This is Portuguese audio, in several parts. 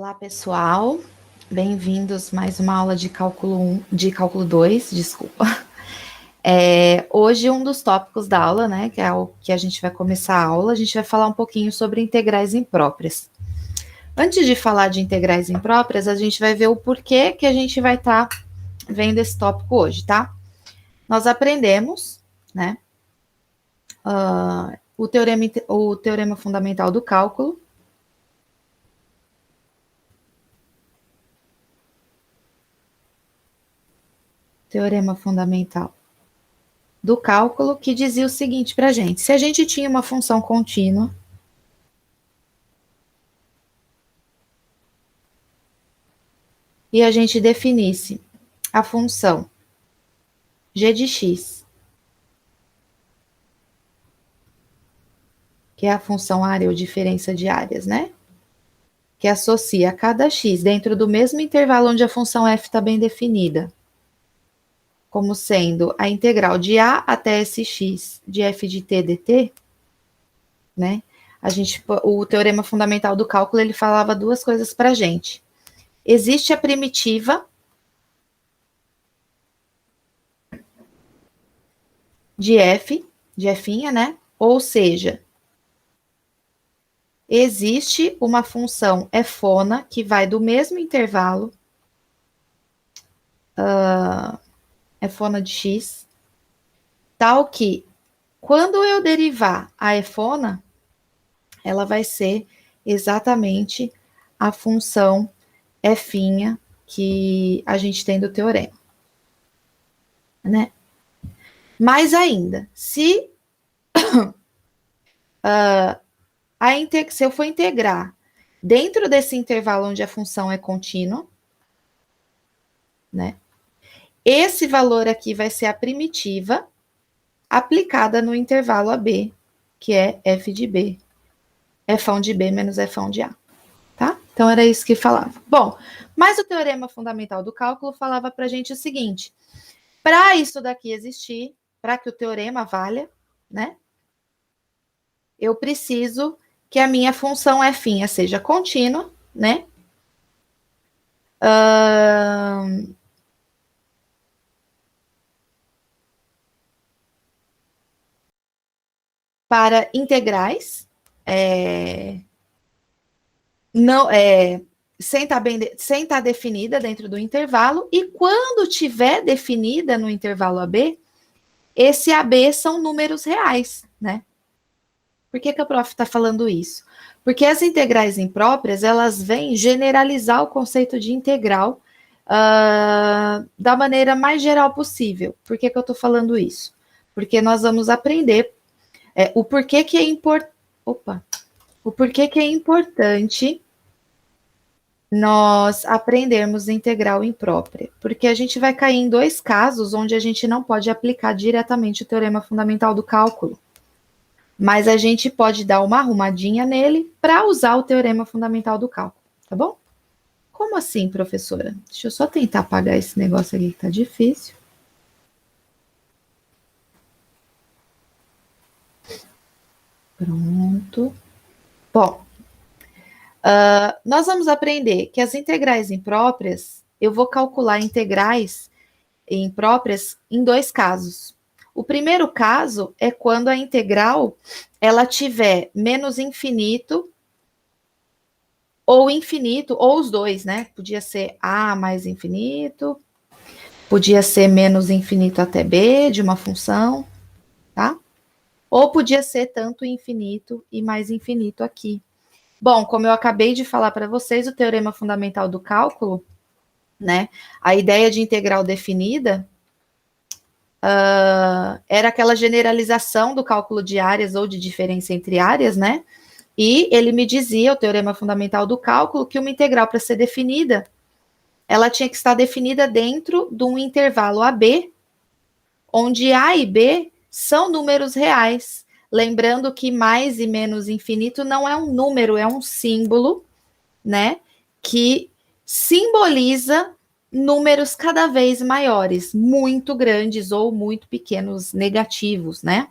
Olá, pessoal. Bem-vindos a mais uma aula de cálculo 1, de cálculo 2, desculpa. Hoje um dos tópicos da aula, né, que é o que a gente vai começar a aula, a gente vai falar um pouquinho sobre integrais impróprias. Antes de falar de integrais impróprias, a gente vai ver o porquê que a gente vai estar vendo esse tópico hoje, tá? Nós aprendemos, né, o teorema fundamental do cálculo. Teorema fundamental do cálculo, que dizia o seguinte para a gente: se a gente tinha uma função contínua e a gente definisse a função g de x, que é a função área ou diferença de áreas, né? Que associa cada x dentro do mesmo intervalo onde a função f está bem definida, como sendo a integral de a até sx de f de t dt, né? O teorema fundamental do cálculo, ele falava duas coisas para a gente. Existe a primitiva de f, de f', né? Ou seja, existe uma função fona que vai do mesmo intervalo, fona de x, tal que, quando eu derivar a fona, ela vai ser exatamente a função f' que a gente tem do teorema, né? Mais ainda, se eu for integrar dentro desse intervalo onde a função é contínua, né? Esse valor aqui vai ser a primitiva aplicada no intervalo AB, que é f de B. F1 de B menos F1 de A. Tá? Então, era isso que falava. Bom, mas o teorema fundamental do cálculo falava para a gente o seguinte: para isso daqui existir, para que o teorema valha, né? Eu preciso que a minha função f' seja contínua, né? Para integrais, sem estar definida dentro do intervalo, e quando tiver definida no intervalo AB, esse AB são números reais, né? Por que a prof está falando isso? Porque as integrais impróprias, elas vêm generalizar o conceito de integral da maneira mais geral possível. Por que eu estou falando isso? Porque nós vamos aprender o porquê que é importante nós aprendermos integral imprópria. Porque a gente vai cair em dois casos onde a gente não pode aplicar diretamente o teorema fundamental do cálculo. Mas a gente pode dar uma arrumadinha nele para usar o teorema fundamental do cálculo, tá bom? Como assim, professora? Deixa eu só tentar apagar esse negócio aqui que tá difícil. Pronto. Bom, nós vamos aprender que as integrais impróprias, eu vou calcular integrais impróprias em dois casos. O primeiro caso é quando a integral ela tiver menos infinito ou infinito, ou os dois, né? Podia ser A mais infinito, podia ser menos infinito até B de uma função, tá? Ou podia ser tanto infinito e mais infinito aqui. Bom, como eu acabei de falar para vocês, o teorema fundamental do cálculo, né? A ideia de integral definida era aquela generalização do cálculo de áreas ou de diferença entre áreas, né? E ele me dizia, o teorema fundamental do cálculo, que uma integral, para ser definida, ela tinha que estar definida dentro de um intervalo AB, onde A e B são números reais. Lembrando que mais e menos infinito não é um número, é um símbolo, né? Que simboliza números cada vez maiores, muito grandes ou muito pequenos negativos, né?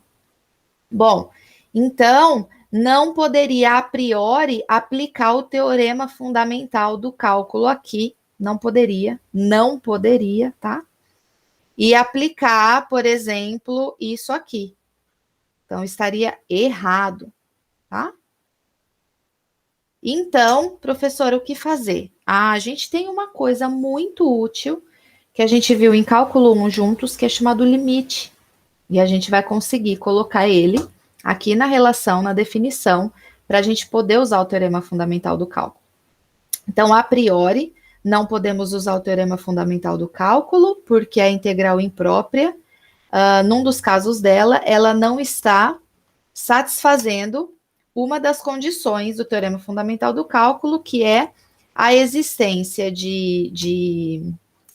Bom, então, não poderia, a priori, aplicar o teorema fundamental do cálculo aqui. Não poderia, tá? E aplicar, por exemplo, isso aqui. Então, estaria errado, tá? Então, professor, o que fazer? A gente tem uma coisa muito útil que a gente viu em cálculo 1 juntos, que é chamado limite. E a gente vai conseguir colocar ele aqui na relação, na definição, para a gente poder usar o teorema fundamental do cálculo. Então, a priori, não podemos usar o teorema fundamental do cálculo, porque a integral imprópria, num dos casos dela, ela não está satisfazendo uma das condições do teorema fundamental do cálculo, que é a existência de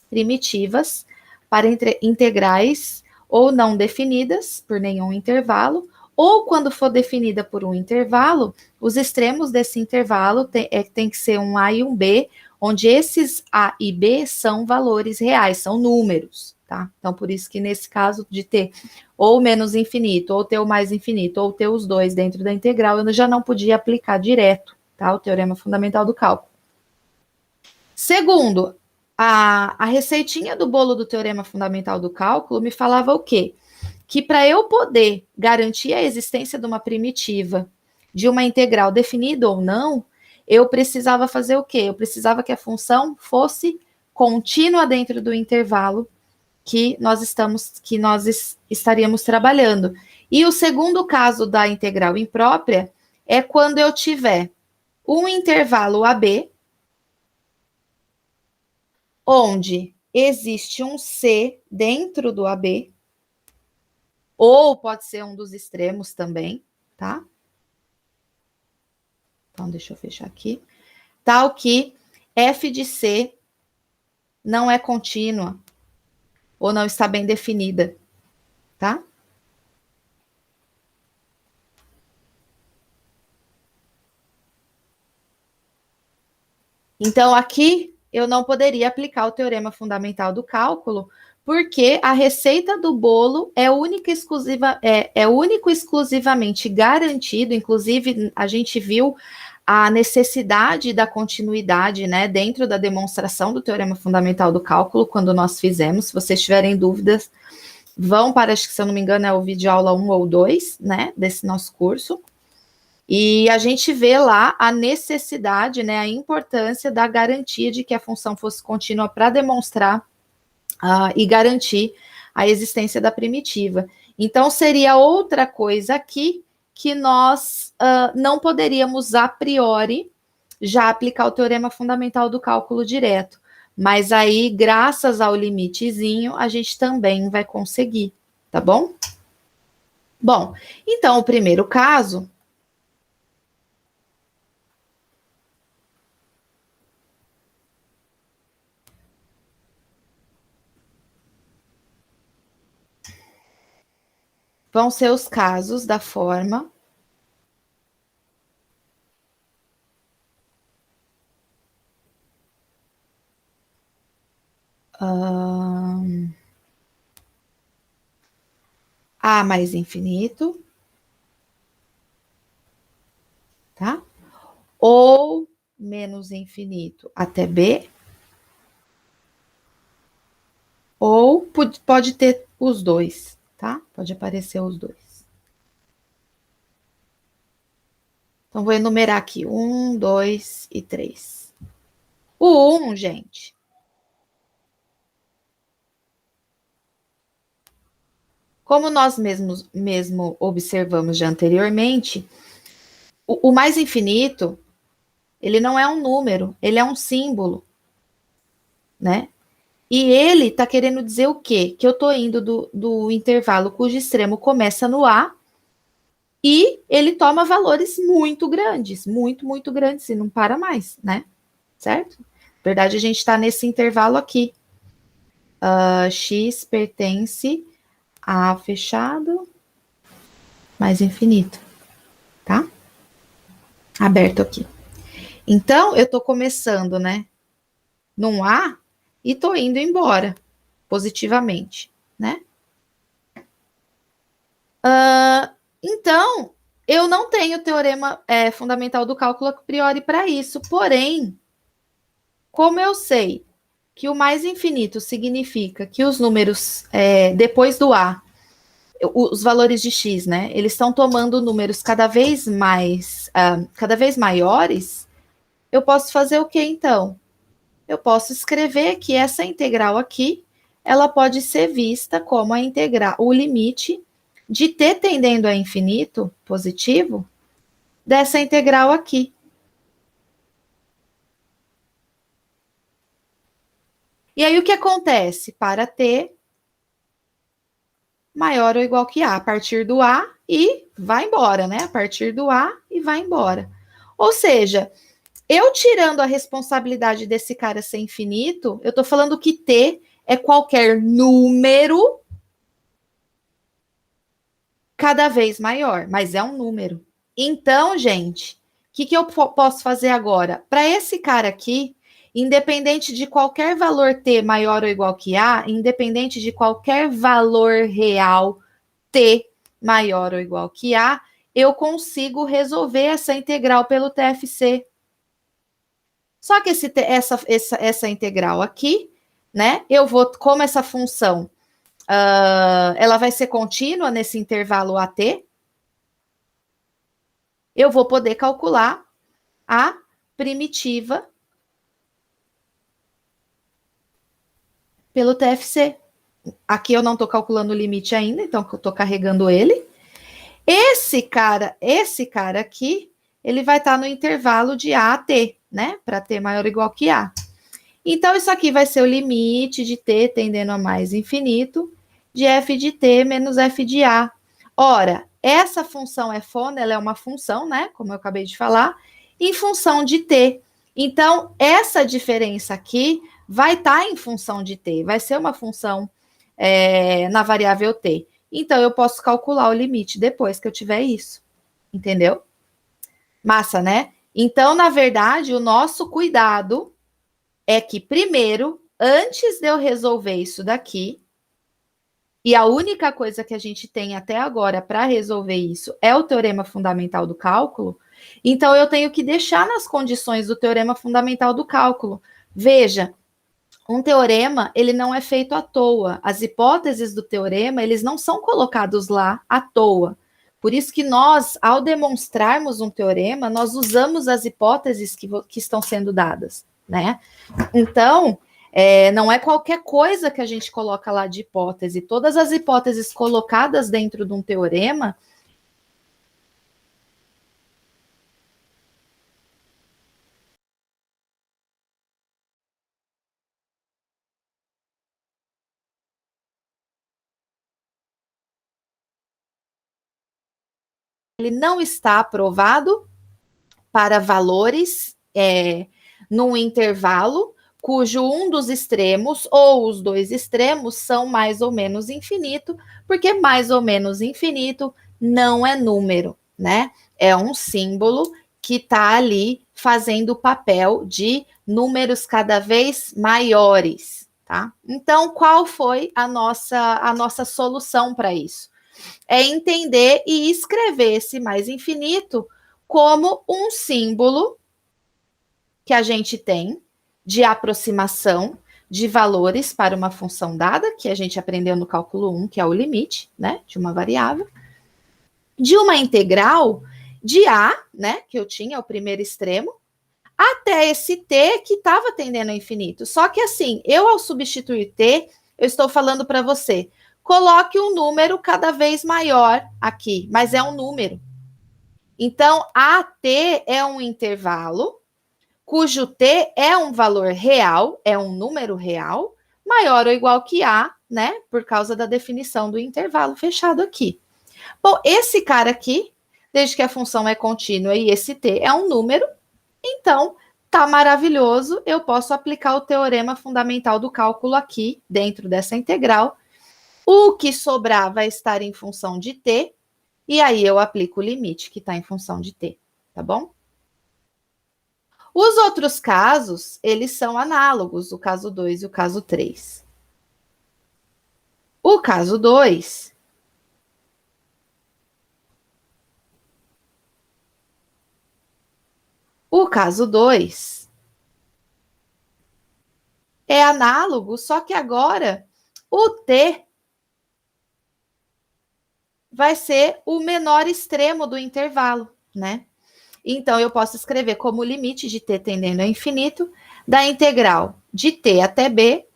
primitivas para integrais ou não definidas por nenhum intervalo, ou quando for definida por um intervalo, os extremos desse intervalo tem que ser um A e um B, onde esses A e B são valores reais, são números, tá? Então, por isso que nesse caso de ter ou menos infinito, ou ter o mais infinito, ou ter os dois dentro da integral, eu já não podia aplicar direto, tá? O teorema fundamental do cálculo. Segundo, a receitinha do bolo do teorema fundamental do cálculo me falava o quê? Que para eu poder garantir a existência de uma primitiva, de uma integral definida ou não, eu precisava fazer o quê? Eu precisava que a função fosse contínua dentro do intervalo que nós estaríamos trabalhando. E o segundo caso da integral imprópria é quando eu tiver um intervalo AB, onde existe um C dentro do AB, ou pode ser um dos extremos também, tá? Então, deixa eu fechar aqui. Tal que f de C não é contínua, ou não está bem definida, tá? Então, aqui eu não poderia aplicar o teorema fundamental do cálculo, porque a receita do bolo é única exclusiva, único exclusivamente garantido, inclusive a gente viu a necessidade da continuidade, né, dentro da demonstração do teorema fundamental do cálculo, quando nós fizemos. Se vocês tiverem dúvidas, vão para, acho que se eu não me engano, é o vídeo aula 1 ou 2, né, desse nosso curso. E a gente vê lá a necessidade, né, a importância da garantia de que a função fosse contínua para demonstrar e garantir a existência da primitiva. Então, seria outra coisa aqui que nós não poderíamos, a priori, já aplicar o teorema fundamental do cálculo direto. Mas aí, graças ao limitezinho, a gente também vai conseguir, tá bom? Bom, então, o primeiro caso vão ser os casos da forma A mais infinito, tá? Ou menos infinito até B, ou pode ter os dois, tá? Pode aparecer os dois. Então, vou enumerar aqui: 1, 2 e 3. O 1, gente, como nós mesmo observamos já anteriormente, o mais infinito, ele não é um número, ele é um símbolo, né? E ele está querendo dizer o quê? Que eu estou indo do intervalo cujo extremo começa no A e ele toma valores muito grandes, muito grandes, e não para mais, né? Certo? Na verdade, a gente está nesse intervalo aqui. X pertence a fechado mais infinito, tá? Aberto aqui. Então, eu estou começando, né? Num A e estou indo embora positivamente, né? Então, Eu não tenho teorema fundamental do cálculo a priori para isso, porém, como eu sei que o mais infinito significa que os números depois do A, os valores de x, né? Eles estão tomando números cada vez maiores. Eu posso fazer o que então? Eu posso escrever que essa integral aqui, ela pode ser vista como a integral, o limite de t tendendo a infinito positivo dessa integral aqui. E aí o que acontece? Para t maior ou igual que a, partir do a e vai embora, né? A partir do a e vai embora. Ou seja, eu tirando a responsabilidade desse cara ser infinito, eu estou falando que t é qualquer número cada vez maior, mas é um número. Então, gente, o que eu posso fazer agora? Para esse cara aqui, independente de qualquer valor t maior ou igual que a, independente de qualquer valor real t maior ou igual que a, eu consigo resolver essa integral pelo TFC. Só que essa integral aqui, né? Eu vou, como essa função, ela vai ser contínua nesse intervalo AT, eu vou poder calcular a primitiva pelo TFC. Aqui eu não estou calculando o limite ainda, então eu estou carregando ele. Esse cara aqui, ele vai estar no intervalo de A a T, né? Para T maior ou igual que A. Então, isso aqui vai ser o limite de T tendendo a mais infinito, de f de T menos f de A. Ora, essa função f(, ela é uma função, né? Como eu acabei de falar, em função de T. Então, essa diferença aqui vai estar em função de T, vai ser uma função na variável T. Então, eu posso calcular o limite depois que eu tiver isso. Entendeu? Massa, né? Então, na verdade, o nosso cuidado é que, primeiro, antes de eu resolver isso daqui, e a única coisa que a gente tem até agora para resolver isso é o teorema fundamental do cálculo, então eu tenho que deixar nas condições do teorema fundamental do cálculo. Veja, um teorema, ele não é feito à toa. As hipóteses do teorema, eles não são colocados lá à toa. Por isso que nós, ao demonstrarmos um teorema, nós usamos as hipóteses que estão sendo dadas, né? Então, não é qualquer coisa que a gente coloca lá de hipótese. Todas as hipóteses colocadas dentro de um teorema, ele não está aprovado para valores num intervalo cujo um dos extremos ou os dois extremos são mais ou menos infinito, porque mais ou menos infinito não é número, né? É um símbolo que está ali fazendo o papel de números cada vez maiores, tá? Então, qual foi a nossa solução para isso? É entender e escrever esse mais infinito como um símbolo que a gente tem de aproximação de valores para uma função dada, que a gente aprendeu no cálculo 1, que é o limite, né, de uma variável, de uma integral de A, né, que eu tinha, o primeiro extremo, até esse T que estava tendendo ao infinito. Só que assim, eu ao substituir T, eu estou falando para você, coloque um número cada vez maior aqui, mas é um número. Então, AT é um intervalo cujo t é um valor real, é um número real, maior ou igual que a, né? Por causa da definição do intervalo fechado aqui. Bom, esse cara aqui, desde que a função é contínua e esse t é um número, então tá maravilhoso, eu posso aplicar o teorema fundamental do cálculo aqui, dentro dessa integral. O que sobrar vai estar em função de t, e aí eu aplico o limite que está em função de t, tá bom? Os outros casos, eles são análogos, o caso 2 e o caso 3. O caso 2 O caso 2 é análogo, só que agora o t vai ser o menor extremo do intervalo, né? Então, eu posso escrever como limite de t tendendo a infinito da integral de t até b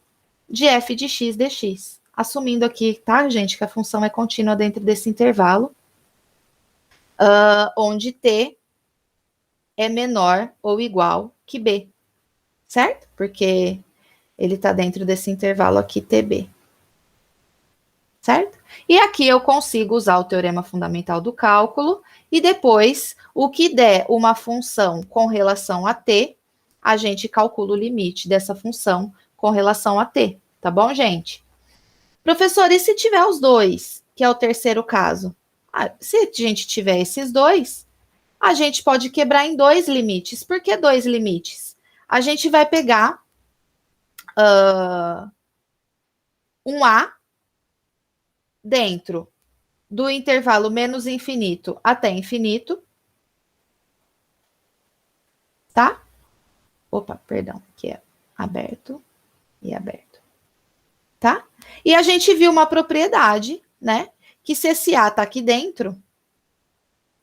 de f de x dx. Assumindo aqui, tá, gente, que a função é contínua dentro desse intervalo, onde t é menor ou igual que b, certo? Porque ele está dentro desse intervalo aqui, tb. Certo? E aqui eu consigo usar o teorema fundamental do cálculo e depois, o que der uma função com relação a t, a gente calcula o limite dessa função com relação a t, tá bom, gente? Professor, e se tiver os dois, que é o terceiro caso? Se a gente tiver esses dois, a gente pode quebrar em dois limites. Por que dois limites? A gente vai pegar um a dentro do intervalo menos infinito até infinito, tá? Opa, perdão, que é aberto e aberto, tá? E a gente viu uma propriedade, né? Que se esse A tá aqui dentro,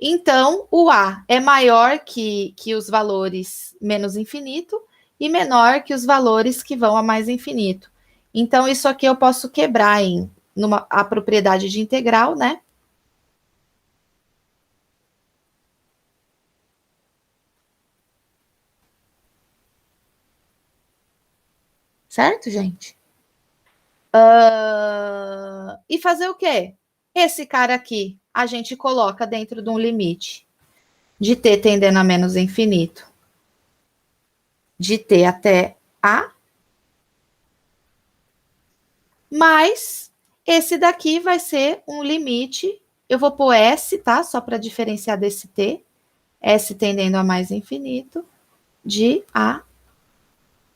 então o A é maior que os valores menos infinito e menor que os valores que vão a mais infinito. Então, isso aqui eu posso quebrar em a propriedade de integral, né? Certo, gente? E fazer o quê? Esse cara aqui, a gente coloca dentro de um limite de t tendendo a menos infinito, de t até a, mas esse daqui vai ser um limite, eu vou pôr s, tá? Só para diferenciar desse t, s tendendo a mais infinito, de a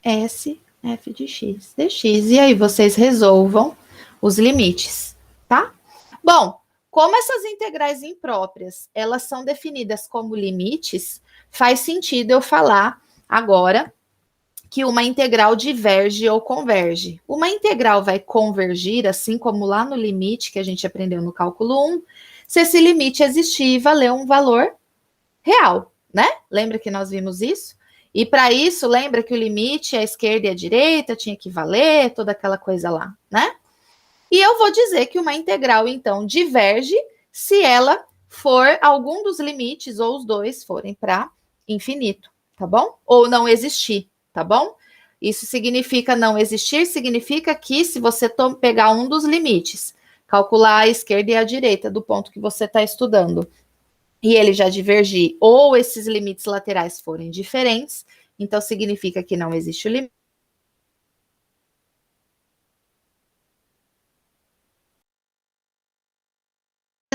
s f de x dx. E aí vocês resolvam os limites, tá? Bom, como essas integrais impróprias, elas são definidas como limites, faz sentido eu falar agora que uma integral diverge ou converge. Uma integral vai convergir, assim como lá no limite que a gente aprendeu no cálculo 1, se esse limite existir e valer um valor real, né? Lembra que nós vimos isso? E para isso, lembra que o limite à esquerda e à direita tinha que valer, toda aquela coisa lá, né? E eu vou dizer que uma integral, então, diverge se ela for algum dos limites, ou os dois forem para infinito, tá bom? Ou não existir, tá bom? Isso significa não existir, significa que se você pegar um dos limites, calcular a esquerda e a direita do ponto que você está estudando, e ele já divergir, ou esses limites laterais forem diferentes, então significa que não existe o limite.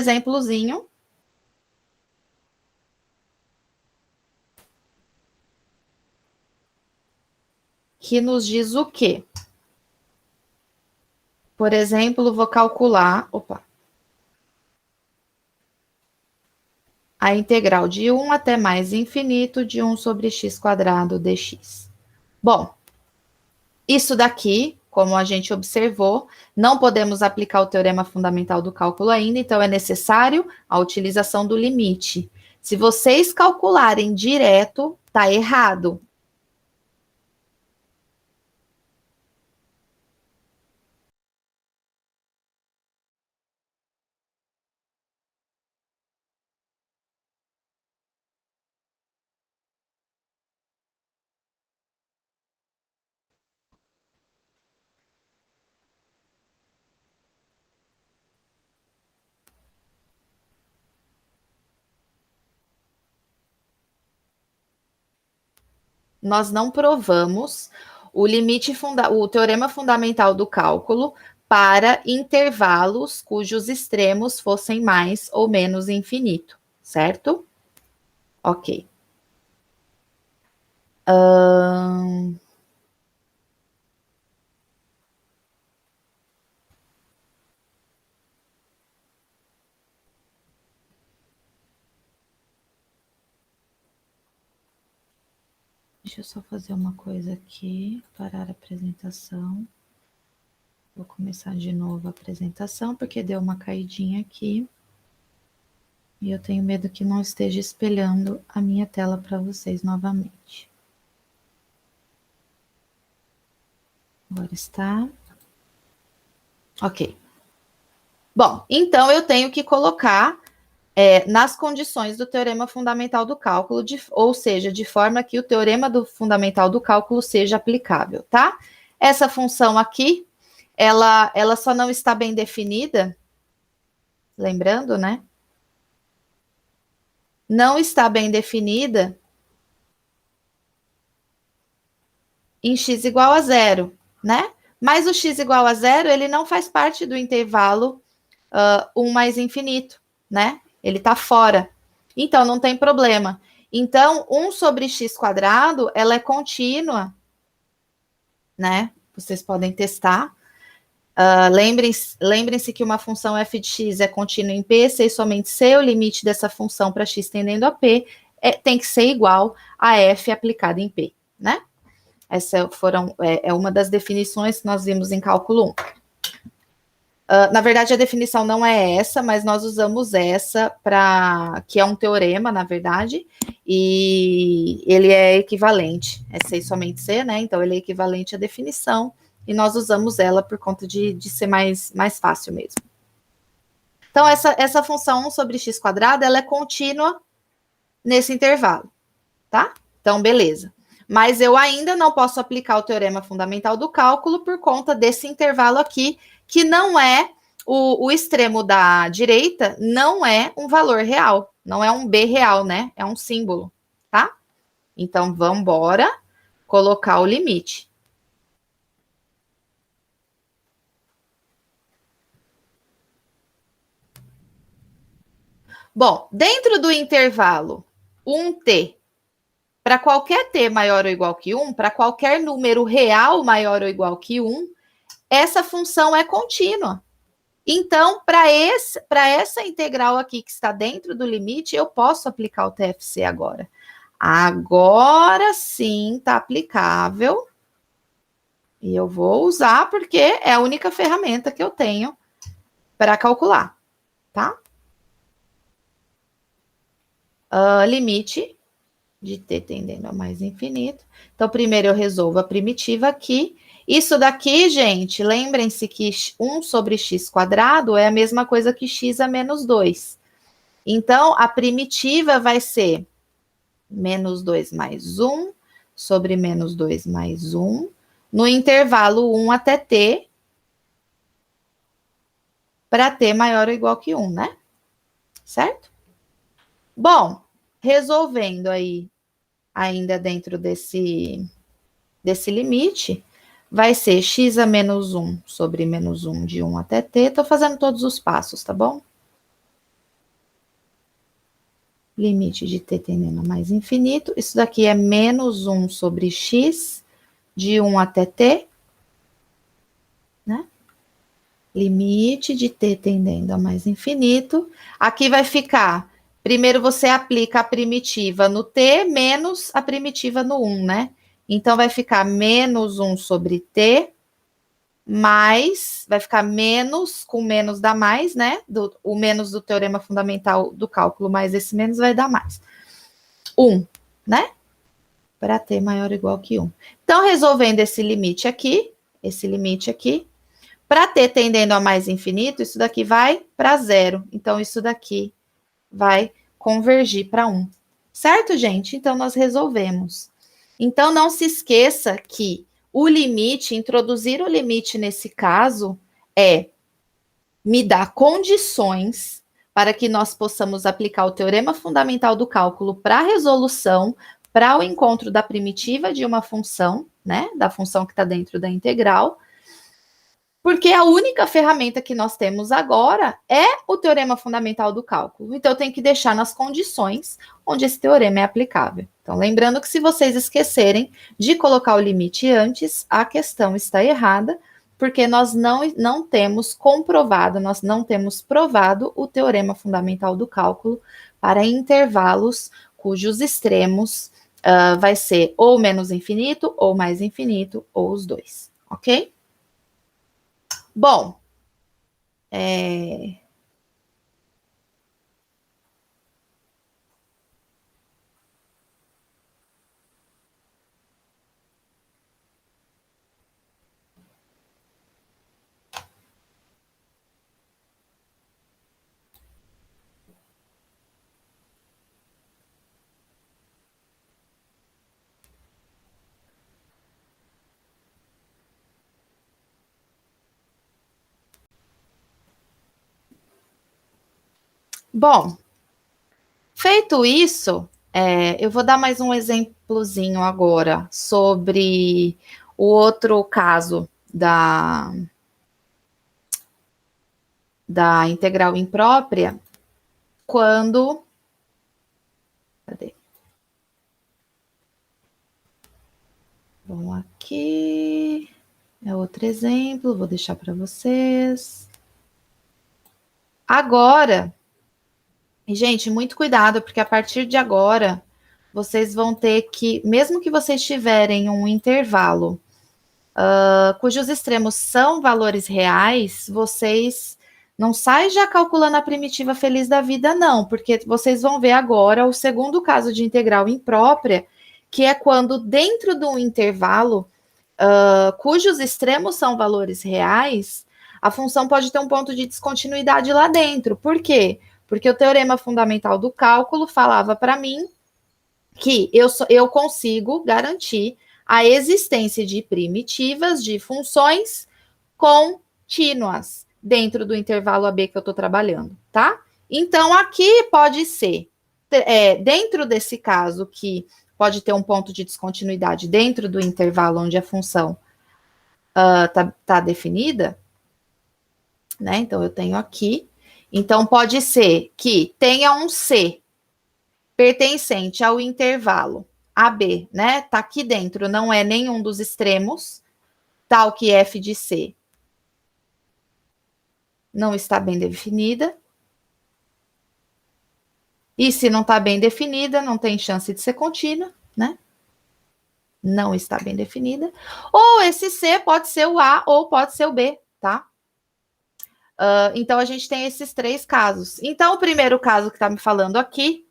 Exemplozinho que nos diz o quê? Por exemplo, vou calcular, a integral de 1 até mais infinito de 1 sobre x quadrado dx. Bom, isso daqui, como a gente observou, não podemos aplicar o teorema fundamental do cálculo ainda, então é necessário a utilização do limite. Se vocês calcularem direto, tá errado. Nós não provamos o teorema fundamental do cálculo para intervalos cujos extremos fossem mais ou menos infinito, certo? Ok. Deixa eu só fazer uma coisa aqui, parar a apresentação. Vou começar de novo a apresentação, porque deu uma caidinha aqui. E eu tenho medo que não esteja espelhando a minha tela para vocês novamente. Agora está. Ok. Bom, então eu tenho que colocar nas condições do teorema fundamental do cálculo, ou seja, de forma que o teorema fundamental do cálculo seja aplicável, tá? Essa função aqui, ela só não está bem definida, lembrando, né? Não está bem definida em x igual a zero, né? Mas o x igual a zero, ele não faz parte do intervalo 1 mais infinito, né? Ele está fora. Então, não tem problema. Então, 1 sobre x quadrado, ela é contínua, né? Vocês podem testar. Lembrem-se que uma função f de x é contínua em P, se e somente se o limite dessa função para x tendendo a P tem que ser igual a f aplicada em P, né? Essa é uma das definições que nós vimos em cálculo 1. Na verdade, a definição não é essa, mas nós usamos essa que é um teorema, na verdade, e ele é equivalente, é C e somente C, né? Então, ele é equivalente à definição, e nós usamos ela por conta de ser mais fácil mesmo. Então, essa função 1 sobre x quadrado, ela é contínua nesse intervalo, tá? Então, beleza. Mas eu ainda não posso aplicar o teorema fundamental do cálculo por conta desse intervalo aqui, que não é o extremo da direita, não é um valor real, não é um B real, né? É um símbolo, tá? Então, vamos embora colocar o limite. Bom, dentro do intervalo 1t, para qualquer t maior ou igual que 1, para qualquer número real maior ou igual que 1, essa função é contínua. Então, para essa integral aqui que está dentro do limite, eu posso aplicar o TFC agora. Agora sim está aplicável. E eu vou usar porque é a única ferramenta que eu tenho para calcular, tá? Limite de t tendendo a mais infinito. Então, primeiro eu resolvo a primitiva aqui. Isso daqui, gente, lembrem-se que 1 sobre x quadrado é a mesma coisa que x a menos 2. Então, a primitiva vai ser menos 2 mais 1 sobre menos 2 mais 1, no intervalo 1 até t, para t maior ou igual que 1, né? Certo? Bom, resolvendo aí, ainda dentro desse limite, vai ser x a menos 1 sobre menos 1 de 1 até t. Estou fazendo todos os passos, tá bom? Limite de t tendendo a mais infinito. Isso daqui é menos 1 sobre x de 1 até t, né? Limite de t tendendo a mais infinito. Aqui vai ficar, primeiro você aplica a primitiva no t menos a primitiva no 1, né? Então, vai ficar menos 1 sobre t, mais, vai ficar menos, com menos dá mais, né? O menos do teorema fundamental do cálculo, mais esse menos vai dar mais. 1, né? Para t maior ou igual que 1. Então, resolvendo esse limite aqui, para t tendendo a mais infinito, isso daqui vai para zero. Então, isso daqui vai convergir para 1. Certo, gente? Então, nós resolvemos. Então, não se esqueça que o limite, introduzir o limite nesse caso, me dar condições para que nós possamos aplicar o teorema fundamental do cálculo para a resolução, para o encontro da primitiva de uma função, né? Da função que está dentro da integral. Porque a única ferramenta que nós temos agora é o teorema fundamental do cálculo. Então, eu tenho que deixar nas condições onde esse teorema é aplicável. Então, lembrando que se vocês esquecerem de colocar o limite antes, a questão está errada, porque nós não temos comprovado, nós não temos provado o teorema fundamental do cálculo para intervalos cujos extremos vai ser ou menos infinito, ou mais infinito, ou os dois, ok? Bom, feito isso, eu vou dar mais um exemplozinho agora sobre o outro caso da integral imprópria, quando... Cadê? Vamos aqui. É outro exemplo, vou deixar para vocês. Agora, gente, muito cuidado, porque a partir de agora, vocês vão ter que, mesmo que vocês tiverem um intervalo cujos extremos são valores reais, vocês não saem já calculando a primitiva feliz da vida, não, porque vocês vão ver agora o segundo caso de integral imprópria, que é quando dentro de um intervalo cujos extremos são valores reais, a função pode ter um ponto de descontinuidade lá dentro. Por quê? Porque o teorema fundamental do cálculo falava para mim que eu consigo garantir a existência de primitivas de funções contínuas dentro do intervalo AB que eu estou trabalhando, tá? Então, aqui pode ser, dentro desse caso que pode ter um ponto de descontinuidade dentro do intervalo onde a função tá definida, né? Então, eu tenho aqui. Então, pode ser que tenha um C pertencente ao intervalo AB, né? Tá aqui dentro, não é nenhum dos extremos, tal que f de C não está bem definida. E se não está bem definida, não tem chance de ser contínua, né? Não está bem definida. Ou esse C pode ser o A ou pode ser o B, tá? Então, a gente tem esses três casos. Então, o primeiro caso que está me falando aqui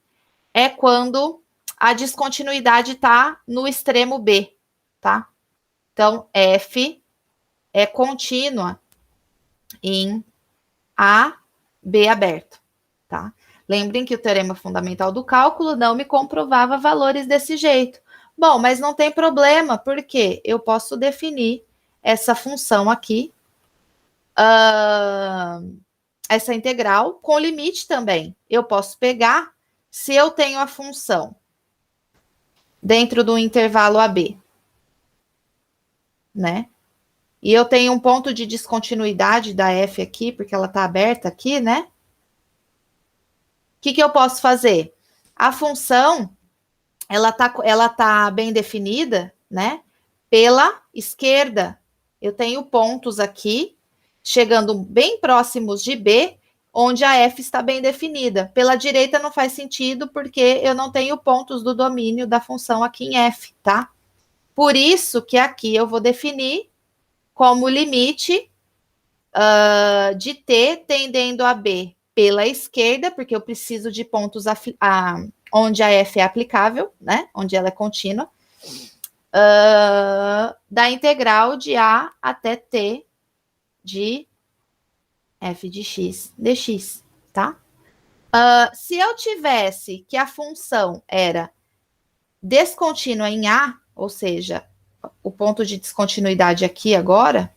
é quando a descontinuidade está no extremo B, tá? Então, F é contínua em A, B aberto, tá? Lembrem que o teorema fundamental do cálculo não me comprovava valores desse jeito. Bom, mas não tem problema, porque eu posso definir essa função aqui, essa integral, com limite também. Eu posso pegar, se eu tenho a função dentro do intervalo AB, né? E eu tenho um ponto de descontinuidade da f aqui, porque ela está aberta aqui, né? O que eu posso fazer? A função, ela tá bem definida, né? Pela esquerda. Eu tenho pontos aqui, chegando bem próximos de B, onde a f está bem definida. Pela direita não faz sentido, porque eu não tenho pontos do domínio da função aqui em f, tá? Por isso que aqui eu vou definir como limite de T tendendo a B pela esquerda, porque eu preciso de pontos onde a F é aplicável, né? Onde ela é contínua, da integral de A até T de F de x dx, tá? Se eu tivesse que a função era descontínua em A, ou seja, o ponto de descontinuidade aqui agora,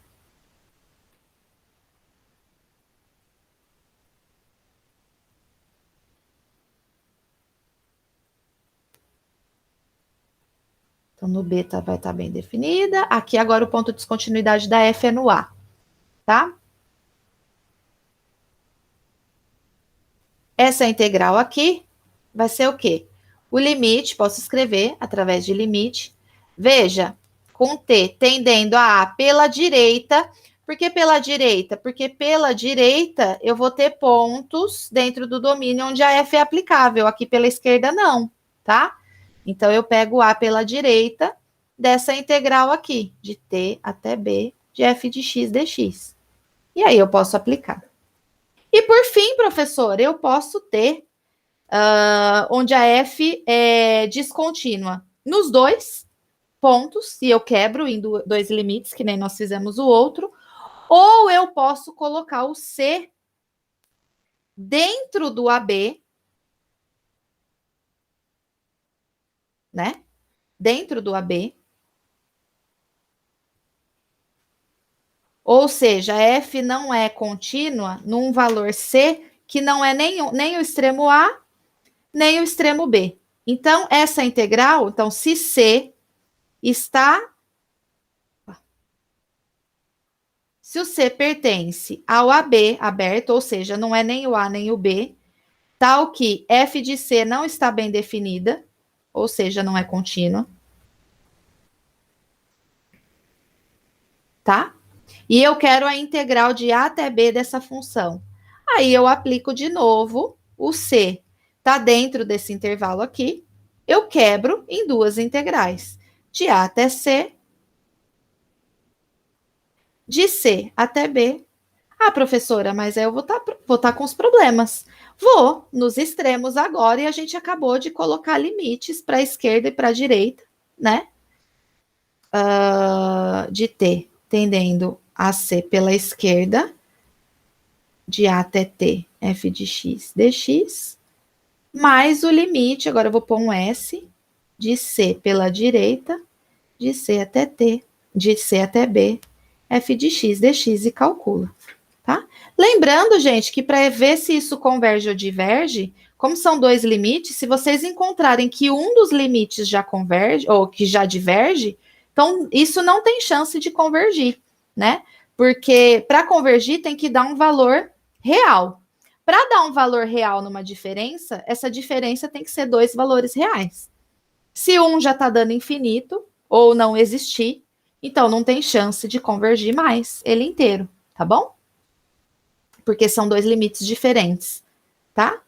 então, no B vai estar bem definida. Aqui, agora, o ponto de descontinuidade da F é no A, tá? Essa integral aqui vai ser o quê? O limite, posso escrever através de limite. Veja, com T tendendo a pela direita. Por que pela direita? Porque pela direita eu vou ter pontos dentro do domínio onde a F é aplicável. Aqui pela esquerda, não, tá? Então, eu pego o A pela direita dessa integral aqui, de t até b de f de x dx. E aí eu posso aplicar. E por fim, professor, eu posso ter onde a f é descontínua nos dois pontos, e eu quebro em dois limites, que nem nós fizemos o outro, ou eu posso colocar o C dentro do AB, né? Dentro do AB. Ou seja, f não é contínua num valor C que não é nem o extremo A, nem o extremo B. Então, essa integral, então, se C está... Se o C pertence ao AB aberto, ou seja, não é nem o A nem o B, tal que f de C não está bem definida, ou seja, não é contínua, tá? E eu quero a integral de A até B dessa função. Aí eu aplico de novo o C. Está dentro desse intervalo aqui. Eu quebro em duas integrais. De A até C. De C até B. Ah, professora, mas aí eu vou tá com os problemas. Vou nos extremos agora e a gente acabou de colocar limites para a esquerda e para a direita, né? De T tendendo a C pela esquerda, de A até T, f de x dx, mais o limite, agora eu vou pôr um S, de C pela direita, de C até T, de C até B, f de x dx e calcula, tá? Lembrando, gente, que para ver se isso converge ou diverge, como são dois limites, se vocês encontrarem que um dos limites já converge, ou que já diverge, então isso não tem chance de convergir, né? Porque para convergir tem que dar um valor real. Para dar um valor real numa diferença, essa diferença tem que ser dois valores reais. Se um já está dando infinito, ou não existir, então não tem chance de convergir mais ele inteiro, tá bom? Porque são dois limites diferentes, tá?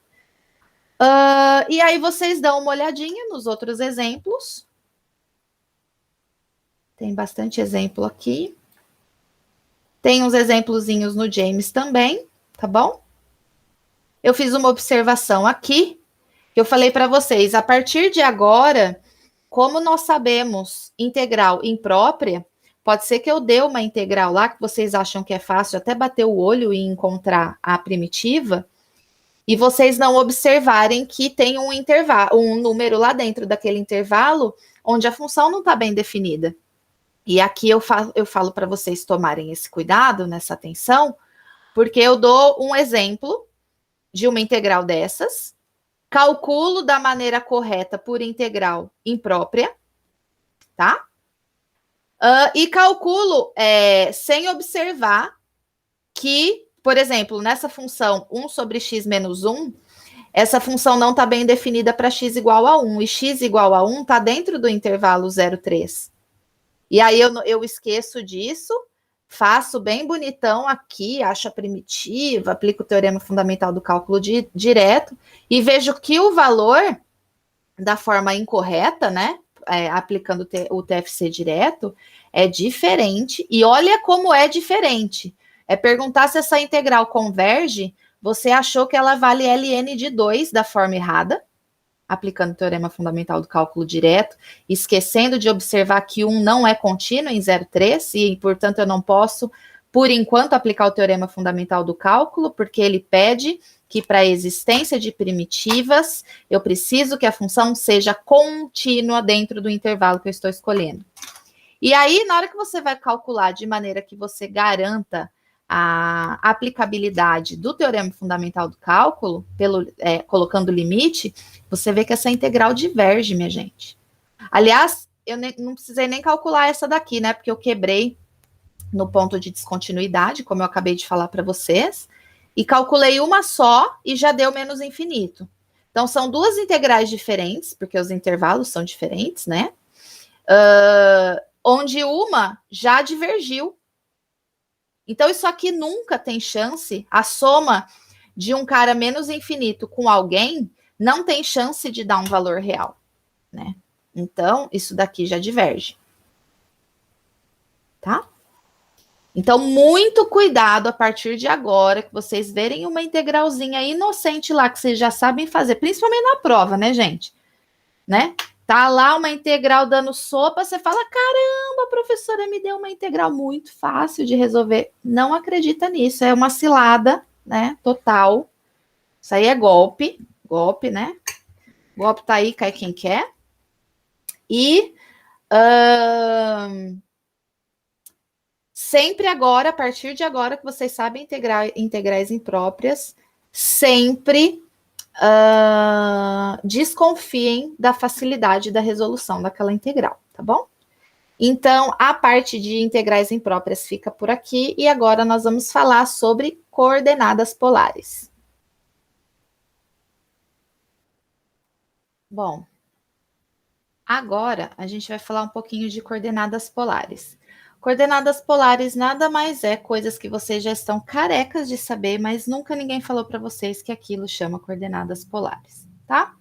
E aí vocês dão uma olhadinha nos outros exemplos. Tem bastante exemplo aqui. Tem uns exemplozinhos no James também, tá bom? Eu fiz uma observação aqui, que eu falei para vocês, a partir de agora, como nós sabemos integral imprópria, pode ser que eu dê uma integral lá, que vocês acham que é fácil, até bater o olho e encontrar a primitiva, e vocês não observarem que tem um intervalo, um número lá dentro daquele intervalo, onde a função não está bem definida. E aqui eu falo para vocês tomarem esse cuidado, nessa atenção, porque eu dou um exemplo de uma integral dessas, calculo da maneira correta por integral imprópria, tá? E calculo sem observar que, por exemplo, nessa função 1 sobre x menos 1, essa função não está bem definida para x igual a 1, e x igual a 1 está dentro do intervalo 0,3. E aí eu esqueço disso, faço bem bonitão aqui, acho a primitiva, aplico o teorema fundamental do cálculo direto, e vejo que o valor da forma incorreta, né, aplicando o TFC direto, é diferente, e olha como é diferente. É perguntar se essa integral converge, você achou que ela vale ln de 2 da forma errada, aplicando o teorema fundamental do cálculo direto, esquecendo de observar que 1 não é contínuo em 0,3, e, portanto, eu não posso, por enquanto, aplicar o teorema fundamental do cálculo, porque ele pede que, para a existência de primitivas, eu preciso que a função seja contínua dentro do intervalo que eu estou escolhendo. E aí, na hora que você vai calcular de maneira que você garanta a aplicabilidade do teorema fundamental do cálculo, colocando limite, você vê que essa integral diverge, minha gente. Aliás, eu não precisei nem calcular essa daqui, né? Porque eu quebrei no ponto de descontinuidade, como eu acabei de falar para vocês, e calculei uma só e já deu menos infinito. Então, são duas integrais diferentes, porque os intervalos são diferentes, né? Onde uma já divergiu. Então, isso aqui nunca tem chance, a soma de um cara menos infinito com alguém não tem chance de dar um valor real, né? Então, isso daqui já diverge. Tá? Então, muito cuidado a partir de agora, que vocês verem uma integralzinha inocente lá, que vocês já sabem fazer, principalmente na prova, né, gente? Né? Tá lá uma integral dando sopa, você fala, caramba, a professora me deu uma integral muito fácil de resolver. Não acredita nisso, é uma cilada, né, total. Isso aí é golpe, golpe, né? Golpe tá aí, cai quem quer. E sempre agora, a partir de agora que vocês sabem integrar integrais impróprias, sempre desconfiem da facilidade da resolução daquela integral, tá bom? Então, a parte de integrais impróprias fica por aqui, e agora nós vamos falar sobre coordenadas polares. Bom, agora a gente vai falar um pouquinho de coordenadas polares. Coordenadas polares nada mais é coisas que vocês já estão carecas de saber, mas nunca ninguém falou para vocês que aquilo chama coordenadas polares, tá?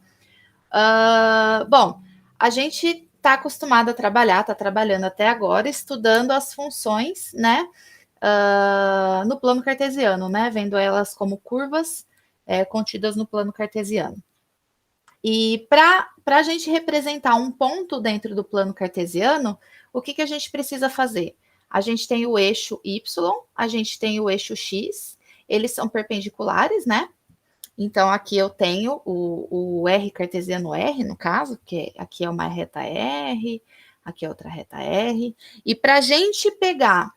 Bom, a gente está acostumado a trabalhar, está trabalhando até agora, estudando as funções, né? No plano cartesiano, né? Vendo elas como curvas contidas no plano cartesiano. E para a gente representar um ponto dentro do plano cartesiano, o que a gente precisa fazer? A gente tem o eixo Y, a gente tem o eixo X, eles são perpendiculares, né? Então, aqui eu tenho o R cartesiano R, no caso, que aqui é uma reta R, aqui é outra reta R. E para a gente pegar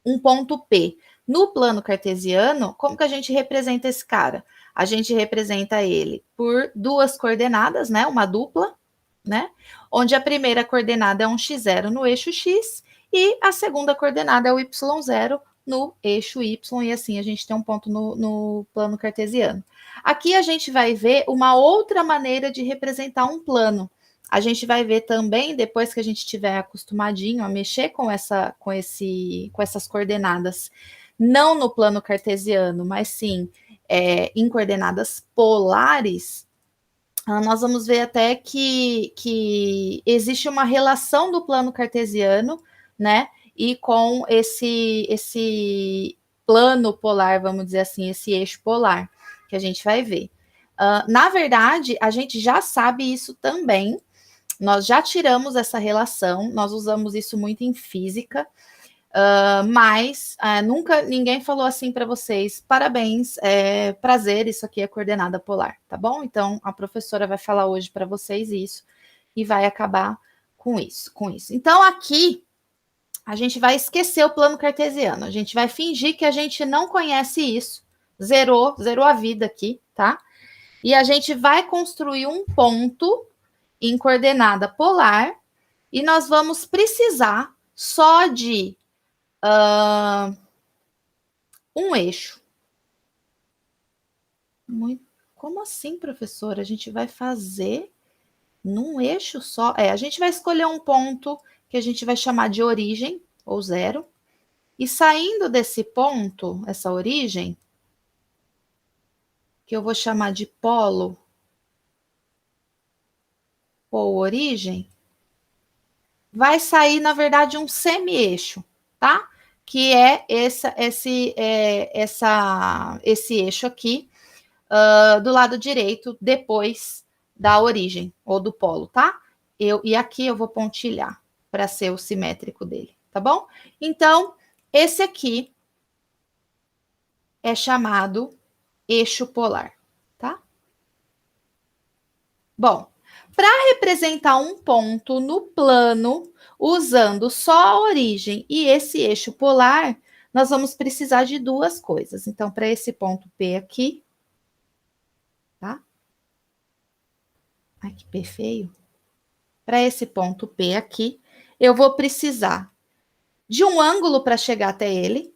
um ponto P no plano cartesiano, como que a gente representa esse cara? A gente representa ele por duas coordenadas, né? Uma dupla, né? Onde a primeira coordenada é um x0 no eixo X e a segunda coordenada é o y0 no eixo Y, e assim a gente tem um ponto no plano cartesiano. Aqui a gente vai ver uma outra maneira de representar um plano. A gente vai ver também, depois que a gente estiver acostumadinho a mexer com essas coordenadas, não no plano cartesiano, mas sim em coordenadas polares, nós vamos ver até que existe uma relação do plano cartesiano, né? E com esse plano polar, vamos dizer assim, esse eixo polar, que a gente vai ver. Na verdade, a gente já sabe isso também. Nós já tiramos essa relação, nós usamos isso muito em física, mas nunca ninguém falou assim para vocês, parabéns, prazer, isso aqui é coordenada polar, tá bom? Então, a professora vai falar hoje para vocês isso e vai acabar com isso. Então, aqui, a gente vai esquecer o plano cartesiano, a gente vai fingir que a gente não conhece isso, zerou a vida aqui, tá? E a gente vai construir um ponto em coordenada polar, e nós vamos precisar só de um eixo. Como assim, professora? A gente vai fazer num eixo só? A gente vai escolher um ponto que a gente vai chamar de origem, ou zero, e saindo desse ponto, essa origem, que eu vou chamar de polo, ou origem, vai sair, na verdade, um semi-eixo, tá? Que é esse eixo aqui, do lado direito, depois da origem, ou do polo, tá? E aqui eu vou pontilhar, para ser o simétrico dele, tá bom? Então, esse aqui é chamado eixo polar, tá? Bom, para representar um ponto no plano, usando só a origem e esse eixo polar, nós vamos precisar de duas coisas. Então, para esse ponto P aqui, tá? Ai, que P feio. Para esse ponto P aqui, eu vou precisar de um ângulo para chegar até ele.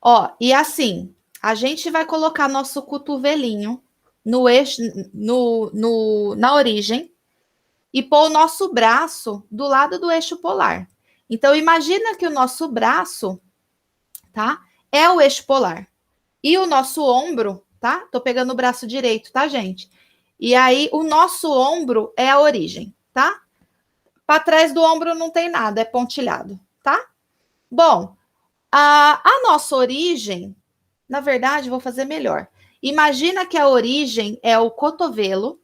Ó, e assim, a gente vai colocar nosso cotovelinho no eixo, na origem, e pôr o nosso braço do lado do eixo polar. Então, imagina que o nosso braço, tá? É o eixo polar. E o nosso ombro tá? Tô pegando o braço direito, tá, gente? E aí, o nosso ombro é a origem, tá? Para trás do ombro não tem nada, é pontilhado, tá? Bom, a nossa origem, na verdade, vou fazer melhor. Imagina que a origem é o cotovelo,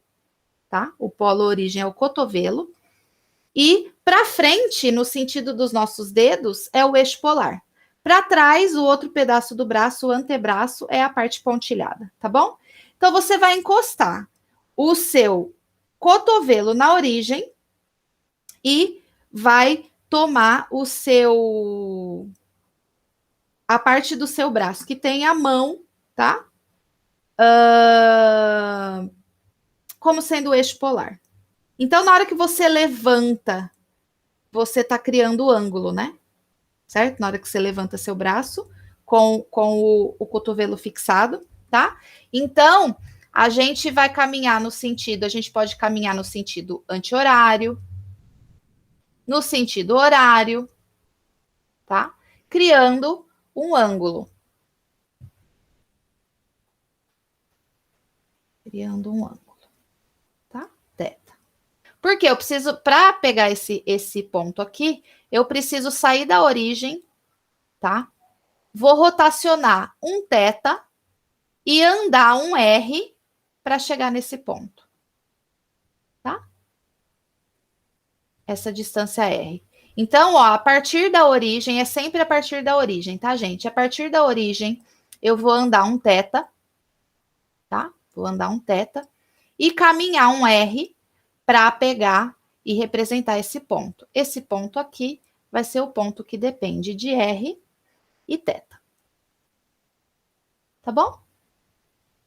tá? O polo origem é o cotovelo. E para frente, no sentido dos nossos dedos, é o eixo polar. Para trás, o outro pedaço do braço, o antebraço, é a parte pontilhada, tá bom? Então, você vai encostar o seu cotovelo na origem e vai tomar a parte do seu braço que tem a mão, tá? Como sendo o eixo polar. Então, na hora que você levanta, você está criando o ângulo, né? Certo? Na hora que você levanta seu braço com o cotovelo fixado, tá? Então, a gente vai caminhar no sentido, a gente pode caminhar no sentido anti-horário, no sentido horário, tá? Criando um ângulo. Criando um ângulo, tá? Teta. Porque eu preciso, para pegar esse ponto aqui, eu preciso sair da origem, tá? Vou rotacionar um teta e andar um R para chegar nesse ponto, tá? Essa distância R. Então, ó, a partir da origem, é sempre a partir da origem, tá, gente? A partir da origem, eu vou andar um teta, tá? Vou andar um teta e caminhar um R para pegar e representar esse ponto. Esse ponto aqui vai ser o ponto que depende de R e teta. Tá bom?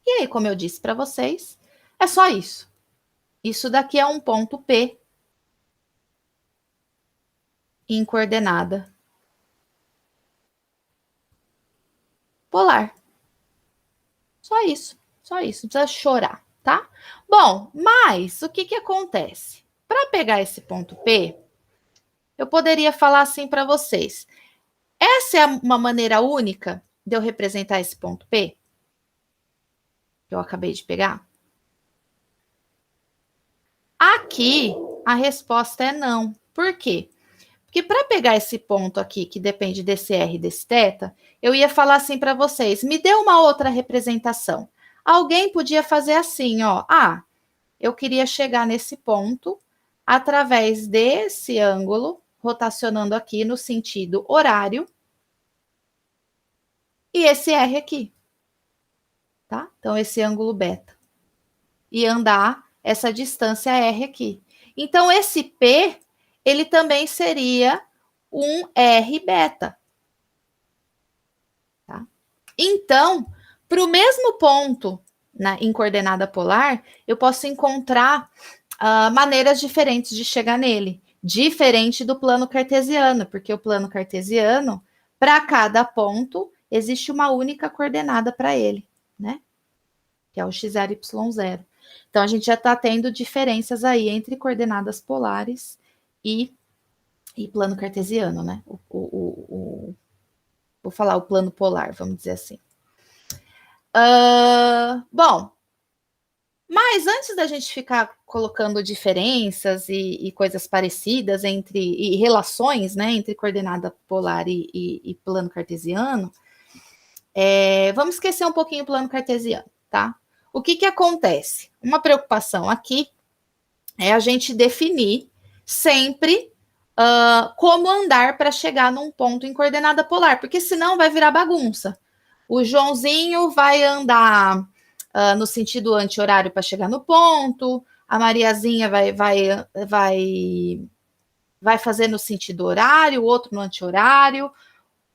E aí, como eu disse para vocês, é só isso. Isso daqui é um ponto P em coordenada polar. Só isso. Só isso. Não precisa chorar, tá? Bom, mas o que que acontece? Para pegar esse ponto P, eu poderia falar assim para vocês. Essa é uma maneira única de eu representar esse ponto P? Que eu acabei de pegar? Aqui, a resposta é não. Por quê? Porque para pegar esse ponto aqui, que depende desse R e desse θ, eu ia falar assim para vocês, me dê uma outra representação. Alguém podia fazer assim, ó. Ah, eu queria chegar nesse ponto através desse ângulo, rotacionando aqui no sentido horário, e esse R aqui, tá? Então, esse ângulo beta. E andar essa distância R aqui. Então, esse P, ele também seria um R beta. Tá? Então, para o mesmo ponto em coordenada polar, eu posso encontrar maneiras diferentes de chegar nele, diferente do plano cartesiano, porque o plano cartesiano, para cada ponto, existe uma única coordenada para ele, né? Que é o x0, y0. Então, a gente já está tendo diferenças aí entre coordenadas polares e plano cartesiano, né? Vou falar o plano polar, vamos dizer assim. Bom, mas antes da gente ficar colocando diferenças e coisas parecidas e relações, né, entre coordenada polar e plano cartesiano, vamos esquecer um pouquinho o plano cartesiano, tá? O que acontece? Uma preocupação aqui é a gente definir sempre como andar para chegar num ponto em coordenada polar, porque senão vai virar bagunça. O Joãozinho vai andar no sentido anti-horário para chegar no ponto, a Mariazinha vai fazer no sentido horário, o outro no anti-horário,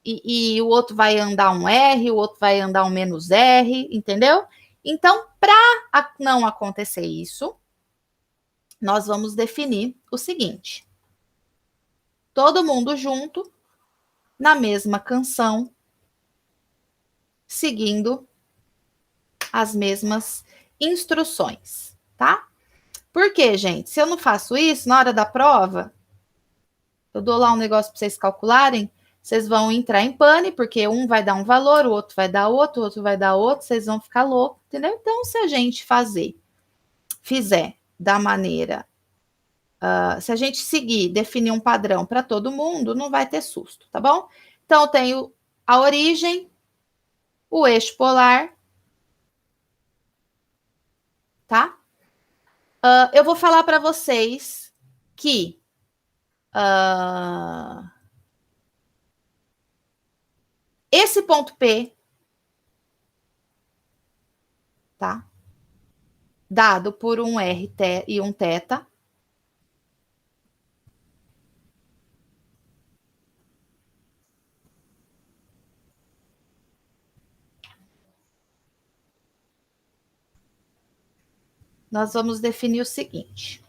e o outro vai andar um R, o outro vai andar um menos R, entendeu? Então, para não acontecer isso, nós vamos definir o seguinte: todo mundo junto, na mesma canção, seguindo as mesmas instruções, tá? Por quê, gente? Se eu não faço isso, na hora da prova, eu dou lá um negócio para vocês calcularem, vocês vão entrar em pane, porque um vai dar um valor, o outro vai dar outro, o outro vai dar outro, vocês vão ficar loucos, entendeu? Então, se a gente fizer da maneira, se a gente seguir, definir um padrão para todo mundo, não vai ter susto, tá bom? Então, eu tenho a origem, o eixo polar, tá? Eu vou falar para vocês que esse ponto P, tá? Dado por um R e um θ, nós vamos definir o seguinte.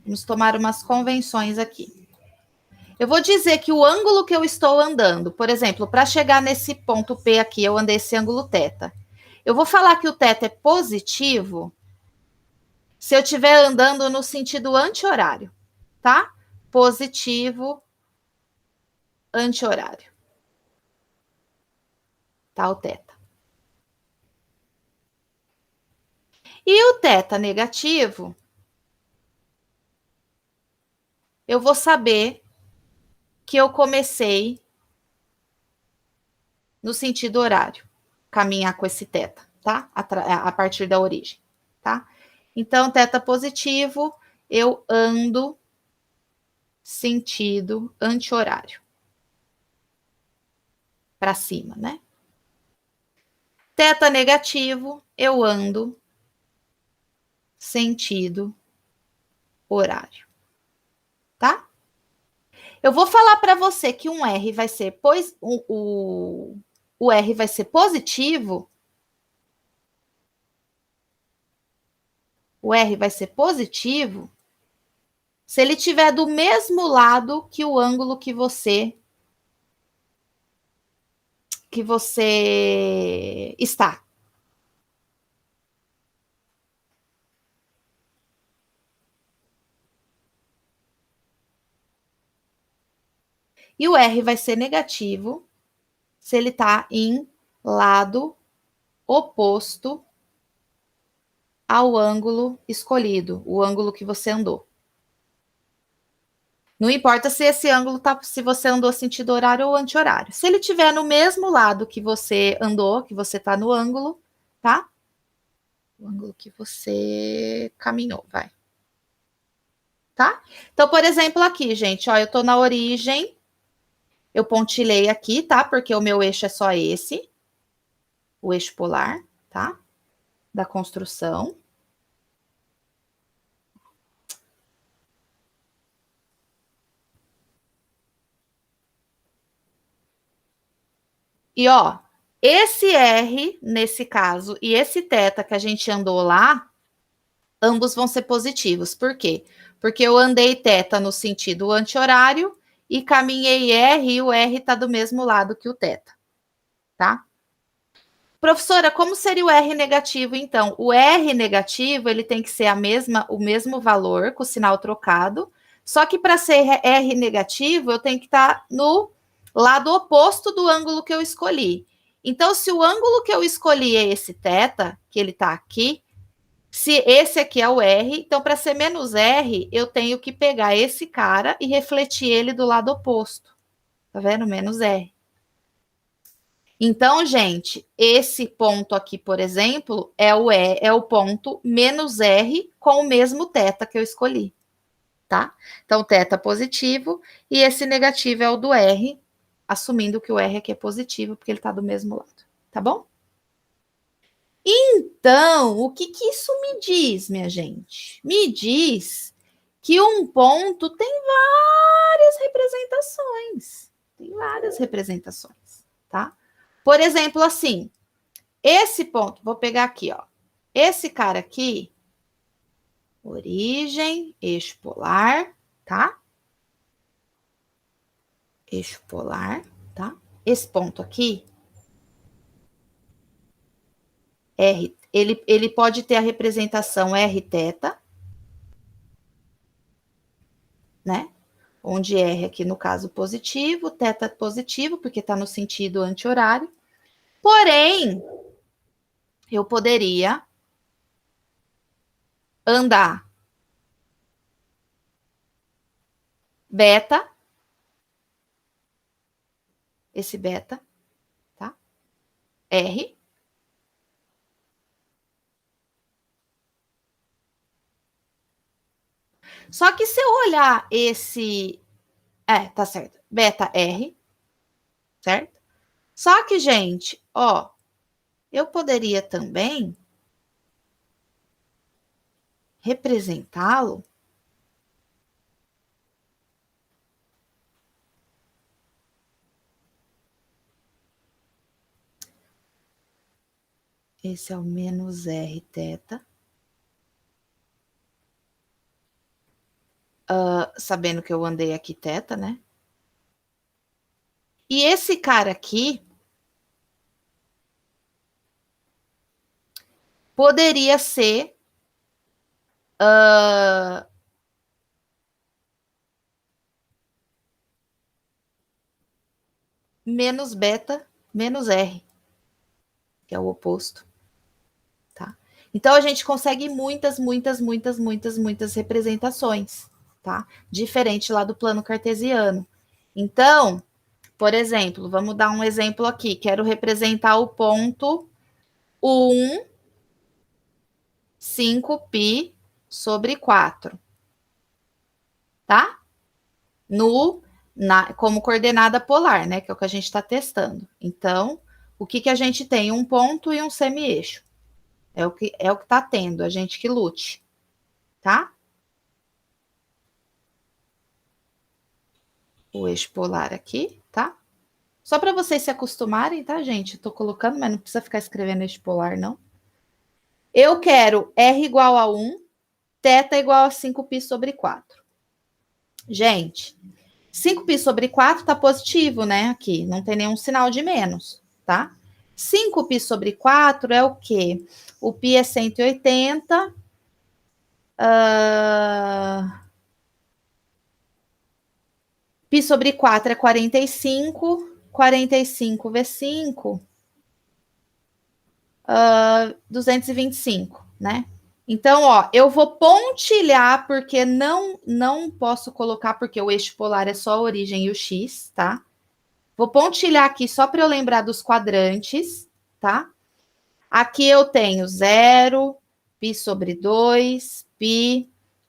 Vamos tomar umas convenções aqui. Eu vou dizer que o ângulo que eu estou andando, por exemplo, para chegar nesse ponto P aqui, eu andei esse ângulo θ. Eu vou falar que o θ é positivo se eu estiver andando no sentido anti-horário, tá? Positivo, anti-horário. Tá, o θ. E o θ negativo, eu vou saber que eu comecei no sentido horário, caminhar com esse θ, tá? A partir da origem, tá? Então, θ positivo, eu ando sentido anti-horário. Para cima, né? Θ negativo, eu ando sentido horário. Tá? Eu vou falar para você que um R vai ser, o R vai ser positivo. O R vai ser positivo se ele estiver do mesmo lado que o ângulo que você está. E o R vai ser negativo se ele está em lado oposto ao ângulo escolhido, o ângulo que você andou. Não importa se esse ângulo tá, se você andou sentido horário ou anti-horário. Se ele estiver no mesmo lado que você andou, que você está no ângulo, tá? O ângulo que você caminhou, vai. Tá? Então, por exemplo, aqui, gente, ó, eu tô na origem, eu pontilhei aqui, tá? Porque o meu eixo é só esse, o eixo polar, tá? Da construção. E, ó, esse R, nesse caso, e esse θ que a gente andou lá, ambos vão ser positivos. Por quê? Porque eu andei θ no sentido anti-horário e caminhei R e o R está do mesmo lado que o θ, tá? Professora, como seria o R negativo, então? O R negativo, ele tem que ser o mesmo valor, com o sinal trocado, só que para ser R negativo, eu tenho que estar no lado oposto do ângulo que eu escolhi. Então, se o ângulo que eu escolhi é esse θ, que ele está aqui, se esse aqui é o R, então para ser menos R, eu tenho que pegar esse cara e refletir ele do lado oposto. Tá vendo? Menos R. Então, gente, esse ponto aqui, por exemplo, é o ponto menos R com o mesmo θ que eu escolhi, tá? Então, θ positivo e esse negativo é o do R, assumindo que o R aqui é positivo, porque ele está do mesmo lado, tá bom? Então, o que isso me diz, minha gente? Me diz que um ponto tem várias representações. Tem várias representações, tá? Por exemplo, assim, esse ponto, vou pegar aqui, ó. Esse cara aqui, origem, eixo polar, tá? Eixo polar, tá? Esse ponto aqui, R, ele pode ter a representação R θ, né? onde R aqui no caso positivo, θ positivo, porque está no sentido anti-horário. Porém, eu poderia andar beta, esse beta, tá? R. Só que se eu olhar esse... tá certo. Beta R, certo? Só que, gente, ó, eu poderia também representá-lo esse é o menos R θ. Sabendo que eu andei aqui θ, né? E esse cara aqui poderia ser menos beta, menos R, que é o oposto, tá? Então, a gente consegue muitas representações, tá? Diferente lá do plano cartesiano. Então, por exemplo, vamos dar um exemplo aqui. Quero representar o ponto 1, 5π sobre 4, tá? Como coordenada polar, né? Que é o que a gente está testando. Então, o que a gente tem? Um ponto e um semi-eixo. É o que está tendo, a gente que lute, tá? O eixo polar aqui, tá? Só para vocês se acostumarem, tá, gente? Estou colocando, mas não precisa ficar escrevendo eixo polar, não. Eu quero R igual a 1, θ igual a 5π sobre 4. Gente, 5π sobre 4 está positivo, né? Aqui, não tem nenhum sinal de menos, tá? 5π sobre 4 é o quê? O π é 180. Π sobre 4 é 45. 45 vezes 5, 225, né? Então, ó, eu vou pontilhar, porque não posso colocar, porque o eixo polar é só a origem e o x, tá? Vou pontilhar aqui só para eu lembrar dos quadrantes, tá? Aqui eu tenho 0, π sobre 2, π,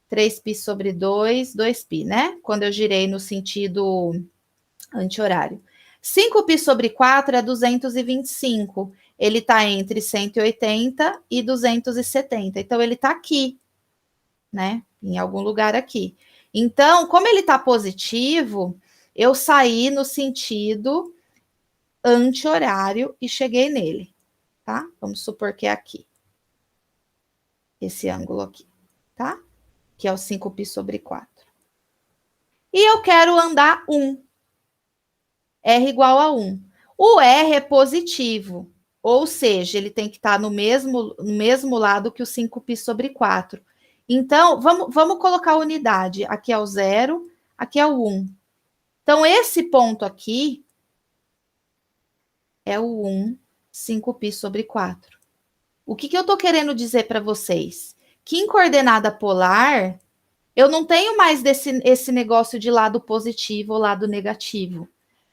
3π sobre 2, 2π, né? Quando eu girei no sentido anti-horário. 5π sobre 4 é 225. Ele está entre 180 e 270. Então, ele está aqui, né? Em algum lugar aqui. Então, como ele está positivo, eu saí no sentido anti-horário e cheguei nele, tá? Vamos supor que é aqui. Esse ângulo aqui, tá? Que é o 5π sobre 4. E eu quero andar 1. R igual a 1. O R é positivo, ou seja, ele tem que estar no mesmo lado que o 5π sobre 4. Então, vamos colocar a unidade. Aqui é o 0, aqui é o 1. Então, esse ponto aqui é o 1, 5π sobre 4. O que eu estou querendo dizer para vocês? Que em coordenada polar, eu não tenho mais esse negócio de lado positivo ou lado negativo.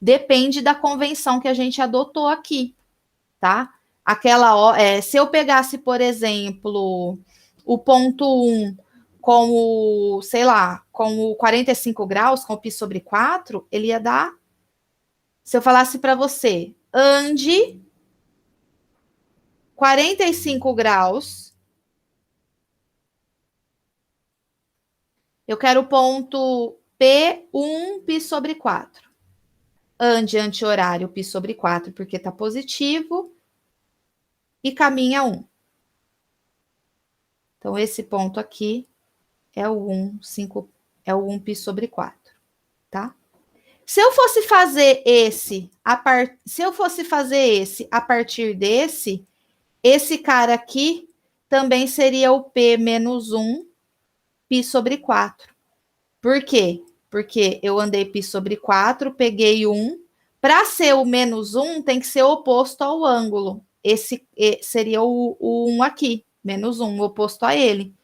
Depende da convenção que a gente adotou aqui, tá? Se eu pegasse, por exemplo, o ponto 1 com o, sei lá, com o 45 graus, com o π sobre 4, ele ia dar... Se eu falasse para você, ande 45 graus, eu quero o ponto P1, π sobre 4. Ande anti-horário π sobre 4, porque está positivo, e caminha 1. Então, esse ponto aqui é o 1, 5, é o 1 π sobre 4, tá? Se eu fosse fazer esse a partir desse, esse cara aqui também seria o P menos 1 π sobre 4. Por quê? porque eu andei π sobre 4, peguei 1. Para ser o menos 1, tem que ser oposto ao ângulo. Esse seria o 1 aqui, menos 1, oposto a ele.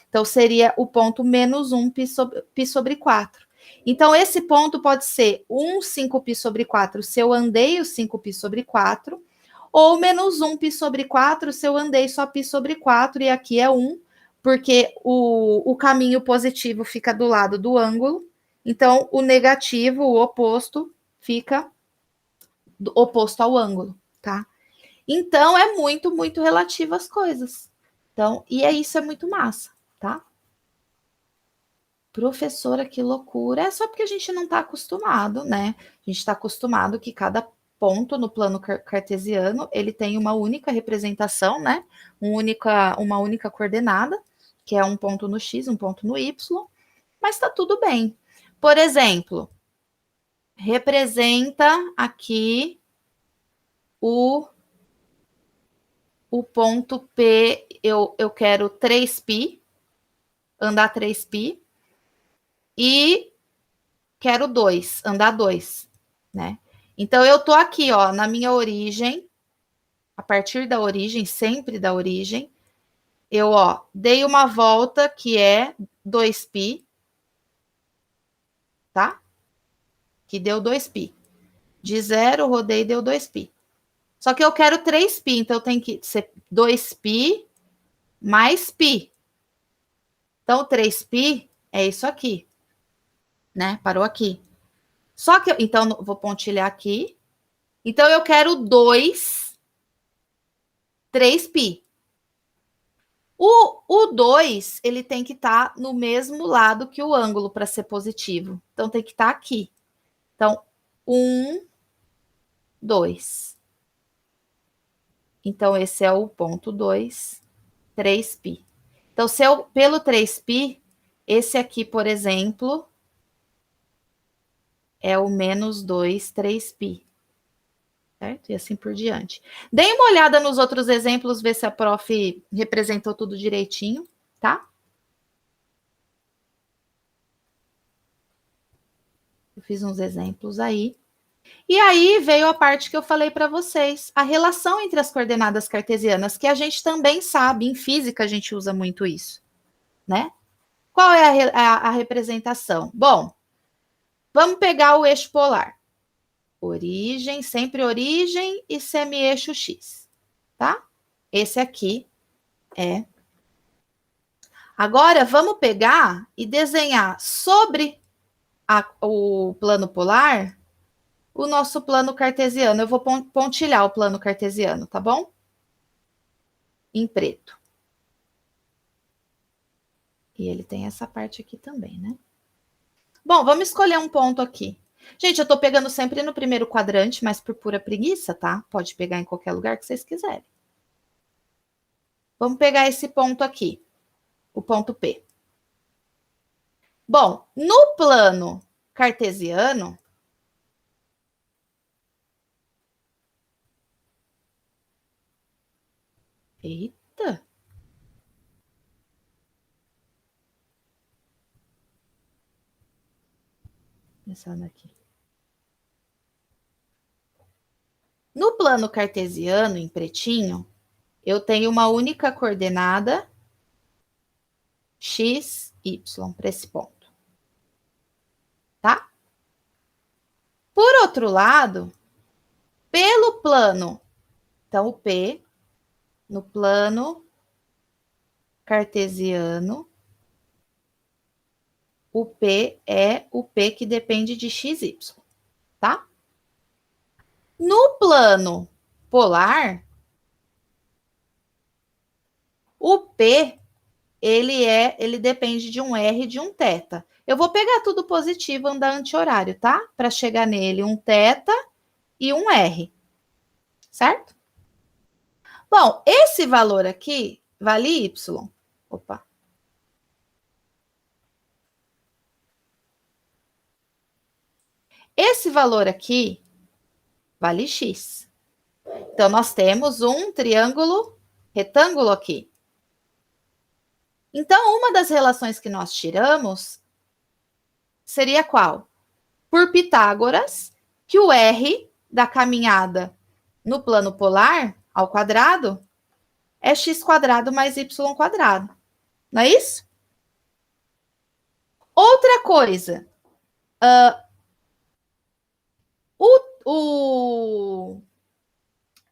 Então, seria o ponto menos 1 π sobre 4. Então, esse ponto pode ser 1 5π sobre 4 se eu andei o 5π sobre 4, ou menos 1 π sobre 4 se eu andei só π sobre 4, e aqui é 1, porque o caminho positivo fica do lado do ângulo, então o negativo, o oposto, fica oposto ao ângulo, tá? Então, é muito, muito relativo às coisas. Então, e isso é muito massa, tá? Professora, que loucura. É só porque a gente não está acostumado, né? A gente está acostumado que cada ponto no plano cartesiano, ele tem uma única representação, né? Uma única coordenada, que é um ponto no x, um ponto no y, mas está tudo bem. Por exemplo, representa aqui o ponto P, eu quero 3π, andar 3π, e quero 2, andar 2, né? Então, eu tô aqui, ó, na minha origem, a partir da origem, sempre da origem, eu, ó, dei uma volta que é 2π, tá? Que deu 2π. De 0, rodei, deu 2π. Só que eu quero 3π, então tem que ser 2π mais π. Então, 3π é isso aqui, né? Parou aqui. Só que, então, vou pontilhar aqui. Então, eu quero 3π. O 2, ele tem que estar no mesmo lado que o ângulo para ser positivo. Então, tem que estar aqui. Então, 1, 2. Então, esse é o ponto 2, 3π. Então, se eu, pelo 3π, esse aqui, por exemplo, é o menos 2, 3π. Certo? E assim por diante. Deem uma olhada nos outros exemplos, ver se a prof representou tudo direitinho, tá? Eu fiz uns exemplos aí. E aí veio a parte que eu falei para vocês, a relação entre as coordenadas cartesianas, que a gente também sabe, em física a gente usa muito isso, né? Qual é a representação? Bom, vamos pegar o eixo polar. Origem, sempre origem e semi-eixo X, tá? Esse aqui é. Agora, vamos pegar e desenhar sobre o plano polar o nosso plano cartesiano. Eu vou pontilhar o plano cartesiano, tá bom? Em preto. E ele tem essa parte aqui também, né? Bom, vamos escolher um ponto aqui. Gente, eu tô pegando sempre no primeiro quadrante, mas por pura preguiça, tá? Pode pegar em qualquer lugar que vocês quiserem. Vamos pegar esse ponto aqui, o ponto P. Bom, no plano cartesiano, eita! Pensando aqui. No plano cartesiano, em pretinho, eu tenho uma única coordenada x, y, para esse ponto. Tá? Por outro lado, pelo plano, então o P, no plano cartesiano, o P é o P que depende de x, y, tá? No plano polar, o P, ele depende de um R e de um θ. Eu vou pegar tudo positivo, andar anti-horário, tá? Para chegar nele, um θ e um R, certo? Bom, esse valor aqui vale Y. Opa. Esse valor aqui vale X. Então, nós temos um triângulo retângulo aqui. Então, uma das relações que nós tiramos seria qual? Por Pitágoras, que o R da caminhada no plano polar ao quadrado é x quadrado mais y quadrado. Não é isso? Outra coisa, o, o,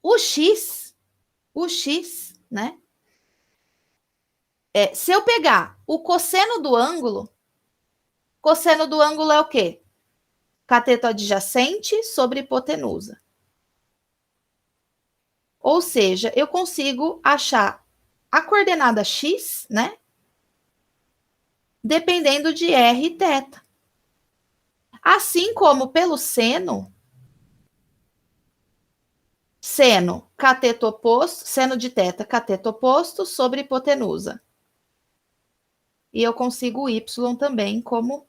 o x, né? Se eu pegar o cosseno do ângulo é o quê? Cateto adjacente sobre hipotenusa. Ou seja, eu consigo achar a coordenada x, né? Dependendo de r e θ. Assim como pelo seno, cateto oposto, seno de θ, cateto oposto sobre hipotenusa. E eu consigo o y também como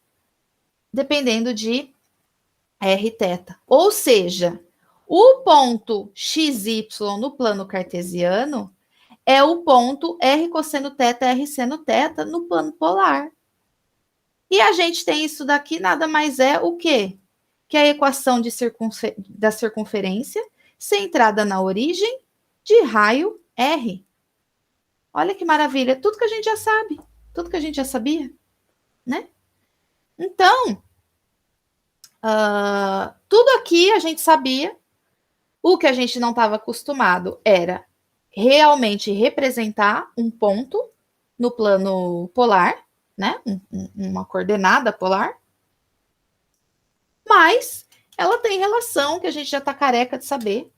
dependendo de r e θ. Ou seja, o ponto xy no plano cartesiano é o ponto r cosseno θ, r seno θ no plano polar. E a gente tem isso daqui, nada mais é o quê? Que a equação da circunferência centrada na origem de raio R. Olha que maravilha, tudo que a gente já sabe, tudo que a gente já sabia, né? Então, tudo aqui a gente sabia. O que a gente não estava acostumado era realmente representar um ponto no plano polar, né? Uma coordenada polar. Mas ela tem relação que a gente já está careca de saber.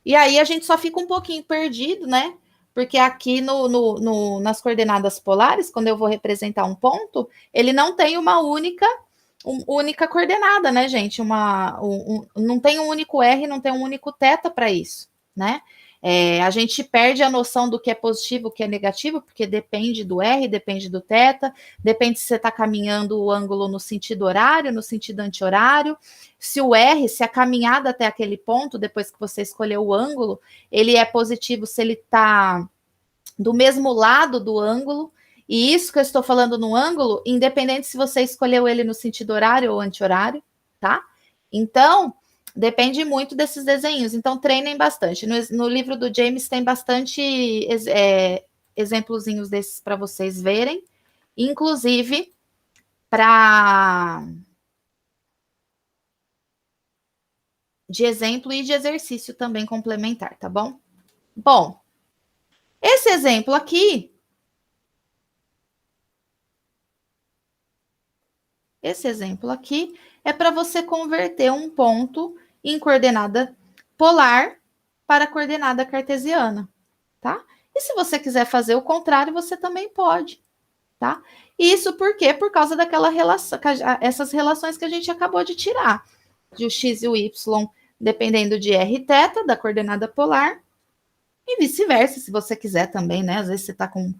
E aí a gente só fica um pouquinho perdido, né? Porque aqui nas coordenadas polares, quando eu vou representar um ponto, ele não tem uma única coordenada, né, gente? Não tem um único R, não tem um único θ para isso, né? A gente perde a noção do que é positivo, o que é negativo, porque depende do R, depende do θ, depende se você está caminhando o ângulo no sentido horário, no sentido anti-horário. Se a caminhada até aquele ponto, depois que você escolheu o ângulo, ele é positivo se ele está do mesmo lado do ângulo. E isso que eu estou falando no ângulo, independente se você escolheu ele no sentido horário ou anti-horário, tá? Então, depende muito desses desenhos. Então, treinem bastante. No livro do James tem bastante exemplozinhos desses para vocês verem. Inclusive, de exemplo e de exercício também complementar, tá bom? Bom, esse exemplo aqui é para você converter um ponto em coordenada polar para coordenada cartesiana, tá? E se você quiser fazer o contrário, você também pode, tá? Isso por quê? Por causa daquela relação, essas relações que a gente acabou de tirar, de o x e o y, dependendo de r e θ, da coordenada polar, e vice-versa, se você quiser também, né? Às vezes você está com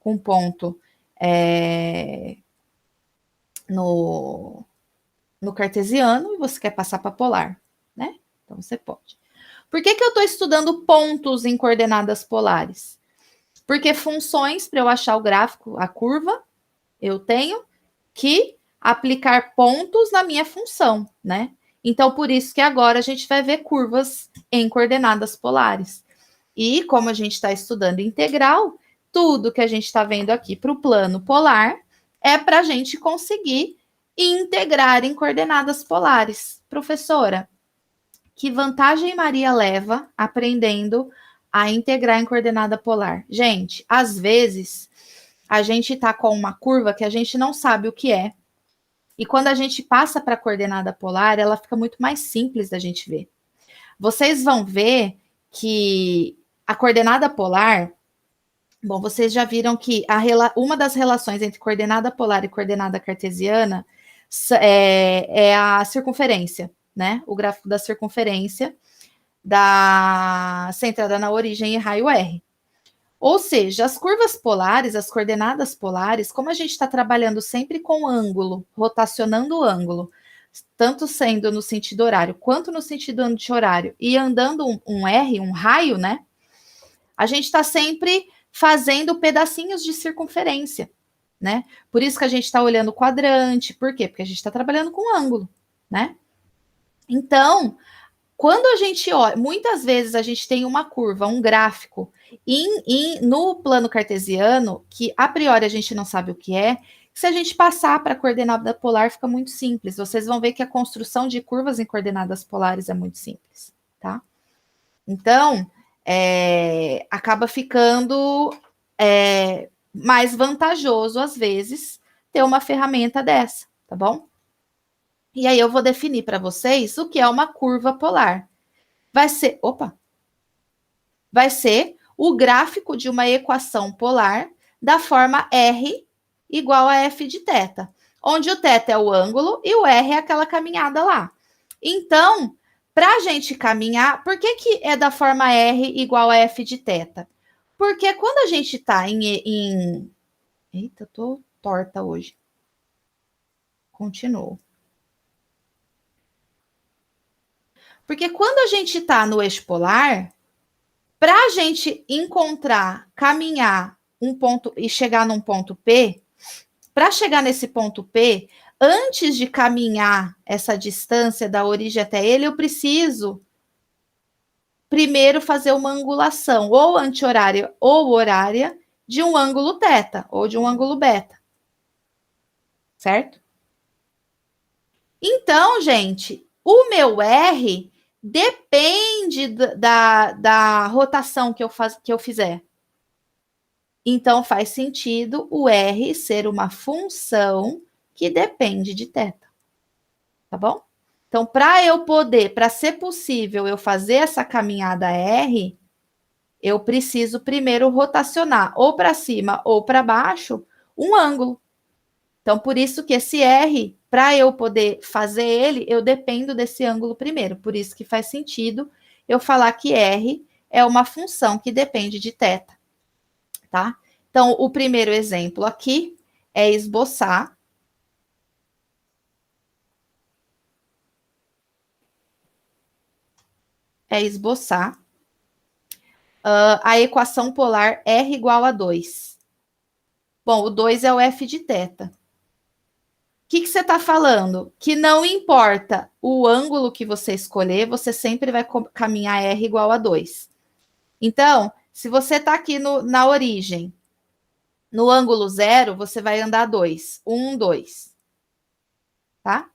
um ponto no cartesiano e você quer passar para polar, né? Então você pode. Por que eu estou estudando pontos em coordenadas polares? Porque funções, para eu achar o gráfico, a curva, eu tenho que aplicar pontos na minha função, né? Então, por isso que agora a gente vai ver curvas em coordenadas polares. E como a gente está estudando integral, tudo que a gente está vendo aqui para o plano polar é para a gente conseguir integrar em coordenadas polares. Professora, que vantagem Maria leva aprendendo a integrar em coordenada polar? Gente, às vezes a gente está com uma curva que a gente não sabe o que é. E quando a gente passa para a coordenada polar, ela fica muito mais simples da gente ver. Vocês vão ver que a coordenada polar, bom, vocês já viram que uma das relações entre coordenada polar e coordenada cartesiana é a circunferência, né? O gráfico da circunferência centrada na origem e raio R. Ou seja, as curvas polares, as coordenadas polares, como a gente está trabalhando sempre com ângulo, rotacionando o ângulo, tanto sendo no sentido horário quanto no sentido anti-horário, e andando um R, um raio, né? A gente está sempre fazendo pedacinhos de circunferência. né? Por isso que a gente está olhando o quadrante. Por quê? Porque a gente está trabalhando com ângulo, né? Então, quando a gente olha, muitas vezes a gente tem uma curva, um gráfico, no plano cartesiano, que a priori a gente não sabe o que é, se a gente passar para a coordenada polar, fica muito simples. Vocês vão ver que a construção de curvas em coordenadas polares é muito simples, tá? Então, acaba ficando mais vantajoso, às vezes, ter uma ferramenta dessa, tá bom? E aí eu vou definir para vocês o que é uma curva polar. Vai ser o gráfico de uma equação polar da forma R igual a f de θ, onde o θ é o ângulo e o R é aquela caminhada lá. Então, para a gente caminhar, por que é da forma R igual a f de θ? Porque quando a gente está Eita, eu tô torta hoje. Continuo. Porque quando a gente está no eixo polar, para a gente caminhar um ponto e chegar num ponto P, para chegar nesse ponto P, antes de caminhar essa distância da origem até ele, eu preciso primeiro fazer uma angulação, ou anti-horária ou horária, de um ângulo θ, ou de um ângulo beta. Certo? Então, gente, o meu R depende da rotação que eu fizer. Então, faz sentido o R ser uma função que depende de θ. Tá bom? Então, para ser possível eu fazer essa caminhada R, eu preciso primeiro rotacionar ou para cima ou para baixo um ângulo. Então, por isso que esse R, para eu poder fazer ele, eu dependo desse ângulo primeiro. Por isso que faz sentido eu falar que R é uma função que depende de θ. Tá? Então, o primeiro exemplo aqui é esboçar a equação polar R igual a 2. Bom, o 2 é o f de θ. O que você está falando? Que não importa o ângulo que você escolher, você sempre vai caminhar R igual a 2. Então, se você está aqui na origem, no ângulo 0, você vai andar 2. 1, 2. Tá?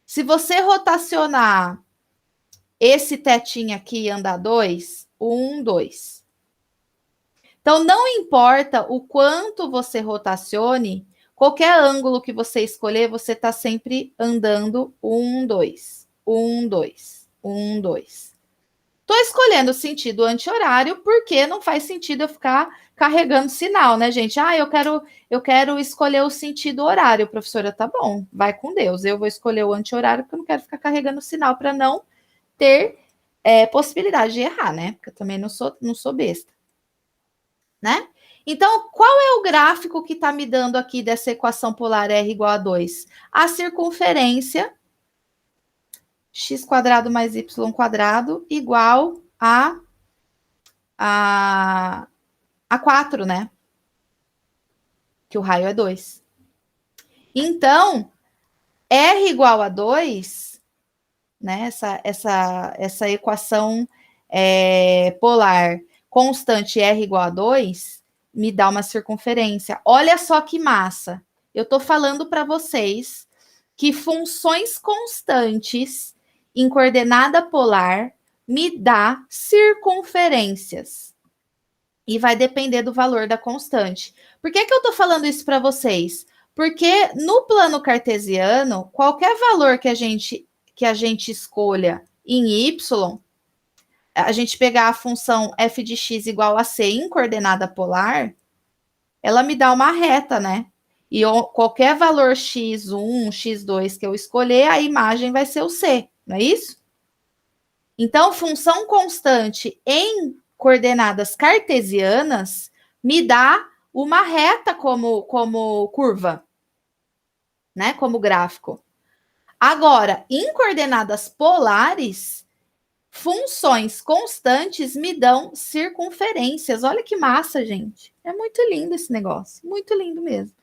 Se você rotacionar esse tetinho aqui e andar 2, 1, 2. Então, não importa o quanto você rotacione, qualquer ângulo que você escolher, você está sempre andando 1, 2, 1, 2, 1, 2. Estou escolhendo o sentido anti-horário porque não faz sentido eu ficar carregando sinal, né, gente? Eu quero escolher o sentido horário, professora, tá bom, vai com Deus. Eu vou escolher o anti-horário porque eu não quero ficar carregando sinal para não ter possibilidade de errar, né? Porque eu também não sou besta, né? Então, qual é o gráfico que está me dando aqui dessa equação polar R igual a 2? A circunferência x quadrado mais y quadrado igual a 4, né? Que o raio é 2. Então, R igual a 2, né? Essa equação polar constante R igual a 2 me dá uma circunferência. Olha só que massa. Eu estou falando para vocês que funções constantes em coordenada polar me dá circunferências. E vai depender do valor da constante. Por que eu estou falando isso para vocês? Porque no plano cartesiano, qualquer valor que a gente escolha em y, a gente pegar a função f de x igual a c em coordenada polar, ela me dá uma reta, né? E qualquer valor x1, x2 que eu escolher, a imagem vai ser o c, não é isso? Então, função constante em coordenadas cartesianas me dá uma reta como curva, né? Como gráfico. Agora, em coordenadas polares, funções constantes me dão circunferências. Olha que massa, gente. É muito lindo esse negócio. Muito lindo mesmo.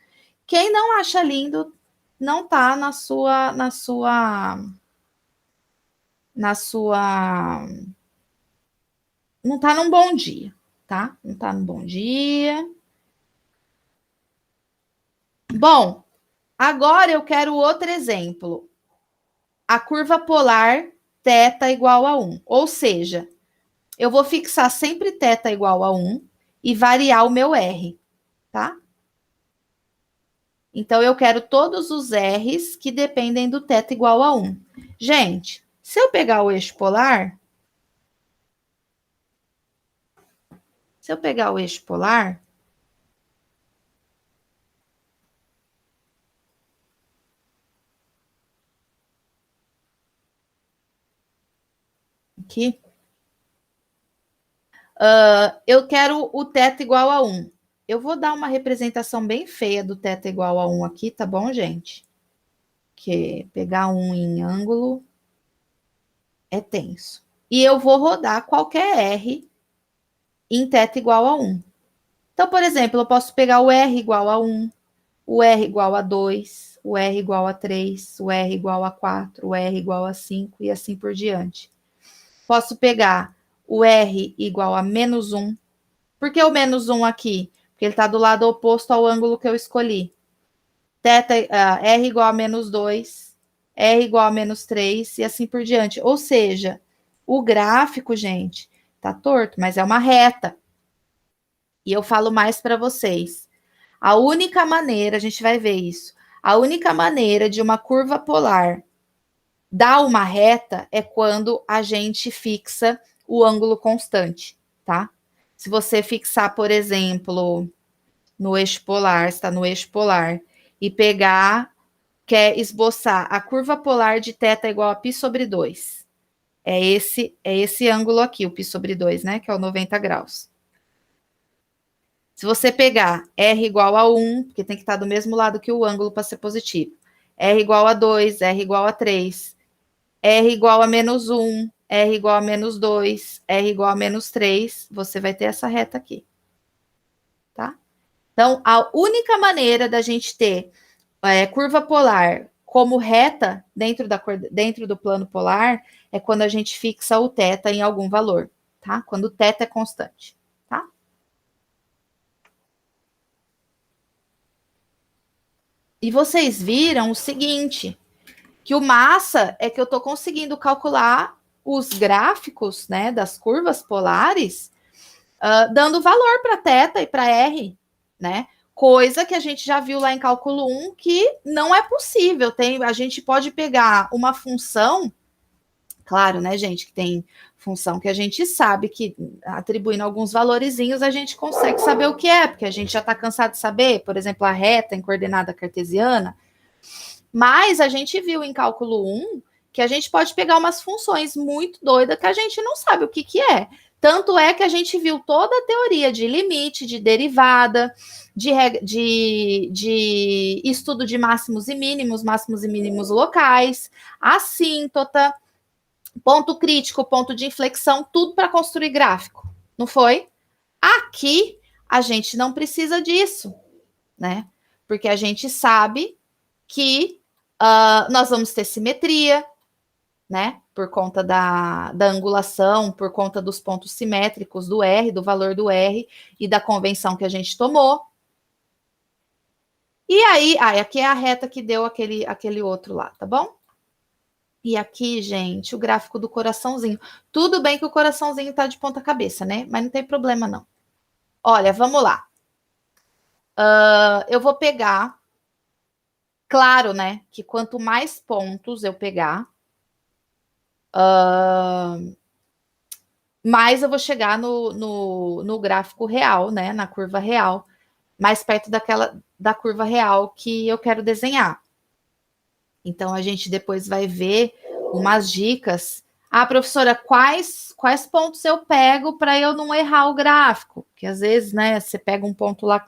Quem não acha lindo não tá na sua não tá num bom dia, tá? Não tá num bom dia. Bom, agora eu quero outro exemplo. A curva polar θ igual a 1. Ou seja, eu vou fixar sempre θ igual a 1 e variar o meu R, tá? Então, eu quero todos os R's que dependem do θ igual a 1. Gente, se eu pegar o eixo polar, aqui, eu quero o θ igual a 1. Eu vou dar uma representação bem feia do θ igual a 1 aqui, tá bom, gente? Que pegar 1 em ângulo é tenso. E eu vou rodar qualquer R em θ igual a 1. Então, por exemplo, eu posso pegar o R igual a 1, o R igual a 2, o R igual a 3, o R igual a 4, o R igual a 5 e assim por diante. Posso pegar o R igual a menos 1. Por que o menos 1 aqui? Porque ele está do lado oposto ao ângulo que eu escolhi. R igual a menos 2, R igual a menos 3 e assim por diante. Ou seja, o gráfico, gente, tá torto, mas é uma reta. E eu falo mais para vocês. A única maneira, a gente vai ver isso, a única maneira de uma curva polar dar uma reta é quando a gente fixa o ângulo constante, tá? Se você fixar, por exemplo, no eixo polar, está no eixo polar, e pegar, quer esboçar a curva polar de θ igual a π sobre 2. É esse ângulo aqui, o π sobre 2, né? Que é o 90 graus. Se você pegar R igual a 1, porque tem que estar do mesmo lado que o ângulo para ser positivo. R igual a 2, R igual a 3, R igual a menos 1, R igual a menos 2, R igual a menos 3, você vai ter essa reta aqui. Tá? Então, a única maneira da gente ter curva polar como reta dentro do plano polar é quando a gente fixa o θ em algum valor, tá? Quando o θ é constante, tá? E vocês viram o seguinte, que o massa é que eu estou conseguindo calcular os gráficos, né, das curvas polares, dando valor para θ e para R, né? Coisa que a gente já viu lá em cálculo 1 que não é possível. A gente pode pegar uma função, claro, né, gente, que tem função que a gente sabe que atribuindo alguns valorizinhos a gente consegue saber o que é, porque a gente já está cansado de saber, por exemplo, a reta em coordenada cartesiana, mas a gente viu em cálculo 1 que a gente pode pegar umas funções muito doidas que a gente não sabe o que é. Tanto é que a gente viu toda a teoria de limite, de derivada, de estudo de máximos e mínimos locais, assíntota, ponto crítico, ponto de inflexão, tudo para construir gráfico, não foi? Aqui a gente não precisa disso, né? Porque a gente sabe que nós vamos ter simetria, né? Por conta da angulação, por conta dos pontos simétricos do R, do valor do R e da convenção que a gente tomou. E aí, aqui é a reta que deu aquele outro lá, tá bom? E aqui, gente, o gráfico do coraçãozinho. Tudo bem que o coraçãozinho tá de ponta cabeça, né? Mas não tem problema, não. Olha, vamos lá. Eu vou pegar. Claro, né? Que quanto mais pontos eu pegar, mais eu vou chegar no gráfico real, né? Na curva real, mais perto da curva real que eu quero desenhar. Então, a gente depois vai ver umas dicas. Ah, professora, quais pontos eu pego para eu não errar o gráfico? Porque às vezes, né, você pega um ponto lá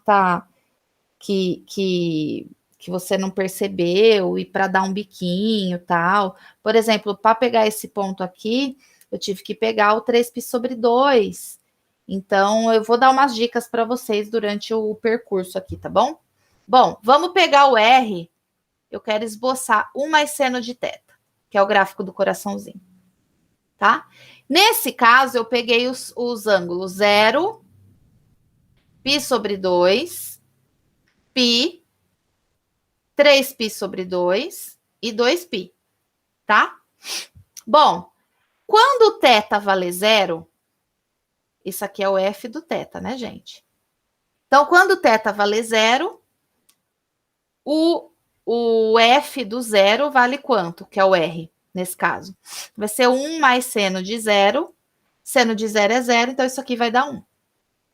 que você não percebeu e para dar um biquinho tal. Por exemplo, para pegar esse ponto aqui, eu tive que pegar o 3π sobre 2. Então, eu vou dar umas dicas para vocês durante o percurso aqui, tá bom? Bom, vamos pegar o R. Eu quero esboçar 1 mais seno de θ, que é o gráfico do coraçãozinho. Tá? Nesse caso, eu peguei os ângulos 0, π sobre 2, π, 3π sobre 2 e 2π, tá? Bom, quando o θ vale 0, isso aqui é o F do θ, né, gente? Então, quando o θ vale 0, o F do 0 vale quanto? Que é o R, nesse caso. Vai ser 1 mais seno de 0. Seno de 0 é 0, então isso aqui vai dar 1.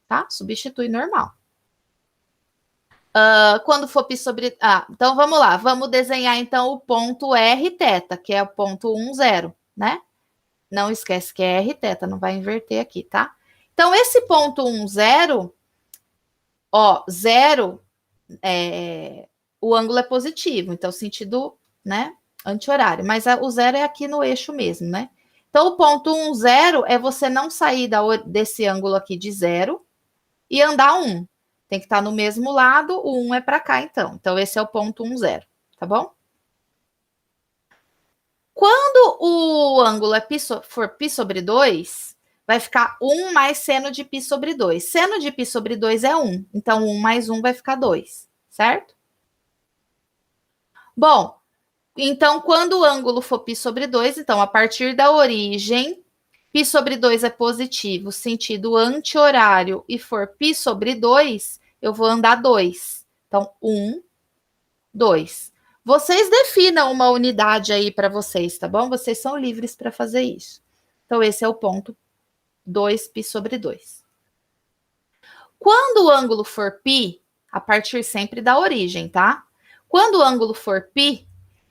Tá? Substitui normal. Quando for π sobre... então vamos lá. Vamos desenhar, então, o ponto R θ, que é o ponto 1, 0, né? Não esquece que é R θ, não vai inverter aqui, tá? Então, esse ponto 1, 0, ó, 0, o ângulo é positivo, então sentido, né, anti-horário. Mas o 0 é aqui no eixo mesmo, né? Então, o ponto 1, 0 é você não sair desse ângulo aqui de 0 e andar 1. Tem que estar no mesmo lado, o 1 é para cá, então. Então, esse é o ponto 1, 0, tá bom? Quando o ângulo for π sobre 2, vai ficar 1 mais seno de π sobre 2. Seno de π sobre 2 é 1, então 1 mais 1 vai ficar 2, certo? Bom, então quando o ângulo for π sobre 2, então a partir da origem, π sobre 2 é positivo, sentido anti-horário, e for π sobre 2, eu vou andar 2. Então, 1, 2. Vocês definam uma unidade aí para vocês, tá bom? Vocês são livres para fazer isso. Então, esse é o ponto 2π sobre 2. Quando o ângulo for π, a partir sempre da origem, tá? Quando o ângulo for π,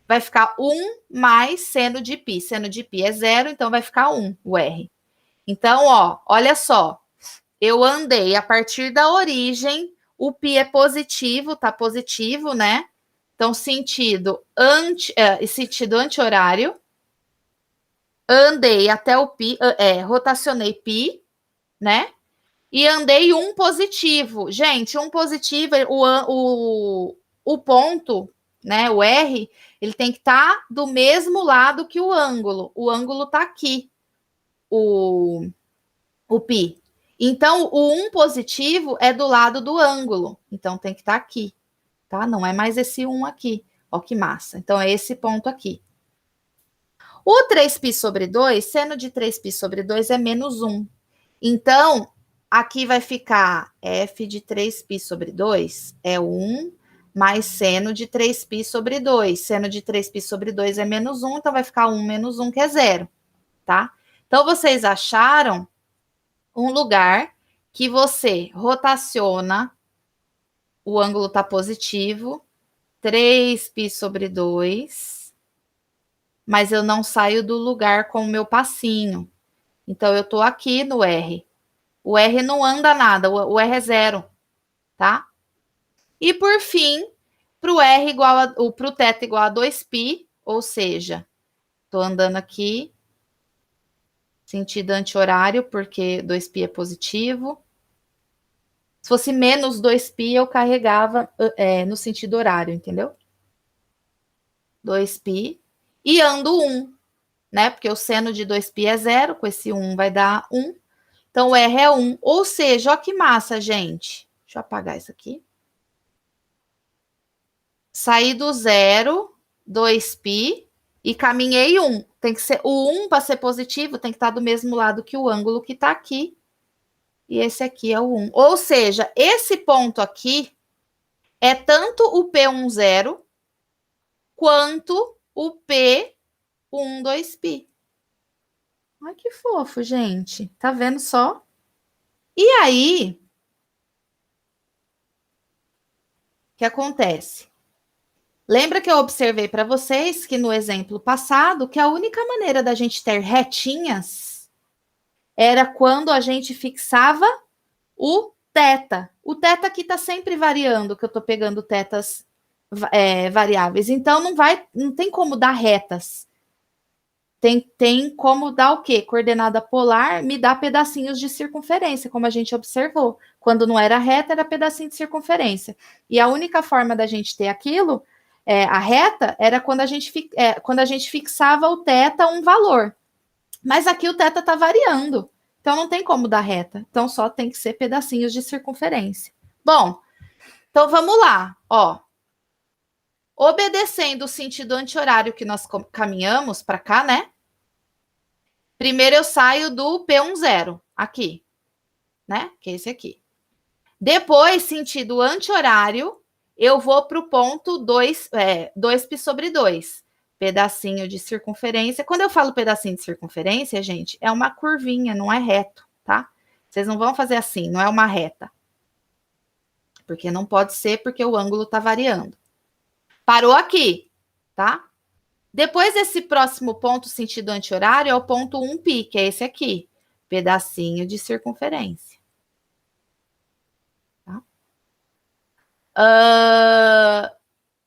vai ficar 1 mais seno de π. Seno de π é 0, então vai ficar 1, o R. Então, ó, olha só. Eu andei a partir da origem, o π é positivo, tá positivo, né? Então, sentido anti-horário. Andei até o π, rotacionei π, né? E andei 1 positivo. Gente, 1 positivo, o ponto, né? O R, ele tem que estar do mesmo lado que o ângulo. O ângulo tá aqui, o π. Então, o 1 positivo é do lado do ângulo. Então, tem que estar aqui, tá? Não é mais esse 1 aqui. Ó, que massa. Então, é esse ponto aqui. O 3π sobre 2, seno de 3π sobre 2 é menos 1. Então, aqui vai ficar f de 3π sobre 2 é 1 mais seno de 3π sobre 2. Seno de 3π sobre 2 é menos 1, então vai ficar 1 menos 1, que é 0, tá? Então, vocês acharam um lugar que você rotaciona, o ângulo está positivo, 3π sobre 2, mas eu não saio do lugar com o meu passinho. Então, eu estou aqui no R. O R não anda nada, o R é 0, tá? E, por fim, para o θ igual a 2π, ou seja, estou andando aqui, sentido anti-horário, porque 2π é positivo. Se fosse menos 2π, eu carregava no sentido horário, entendeu? 2π. E ando 1, né? Porque o seno de 2π é 0, com esse 1 vai dar 1. Então, o R é 1. Ou seja, ó que massa, gente. Deixa eu apagar isso aqui. Saí do 0, 2π, e caminhei 1. Tem que ser o 1 para ser positivo, tem que estar do mesmo lado que o ângulo que está aqui. E esse aqui é o 1. Ou seja, esse ponto aqui é tanto o P10 quanto o P12π. Ai, que fofo, gente. Tá vendo só? E aí, o que acontece? Lembra que eu observei para vocês que no exemplo passado, que a única maneira da gente ter retinhas era quando a gente fixava o θ. O θ aqui está sempre variando, que eu estou pegando θs variáveis. Então, não tem como dar retas. tem como dar o quê? Coordenada polar me dá pedacinhos de circunferência, como a gente observou. Quando não era reta, era pedacinho de circunferência. E a única forma da gente ter aquilo, a reta, era quando a gente fixava o θ um valor. Mas aqui o θ está variando. Então não tem como dar reta. Então só tem que ser pedacinhos de circunferência. Bom, então vamos lá. Ó, obedecendo o sentido anti-horário que nós caminhamos para cá, né? Primeiro eu saio do P10, aqui, né? Que é esse aqui. Depois, sentido anti-horário, eu vou para o ponto 2π/2. Pedacinho de circunferência. Quando eu falo pedacinho de circunferência, gente, é uma curvinha, não é reto, tá? Vocês não vão fazer assim, não é uma reta. Porque não pode ser, porque o ângulo está variando. Parou aqui, tá? Depois desse próximo ponto, sentido anti-horário, é o ponto 1π, que é esse aqui. Pedacinho de circunferência. Tá?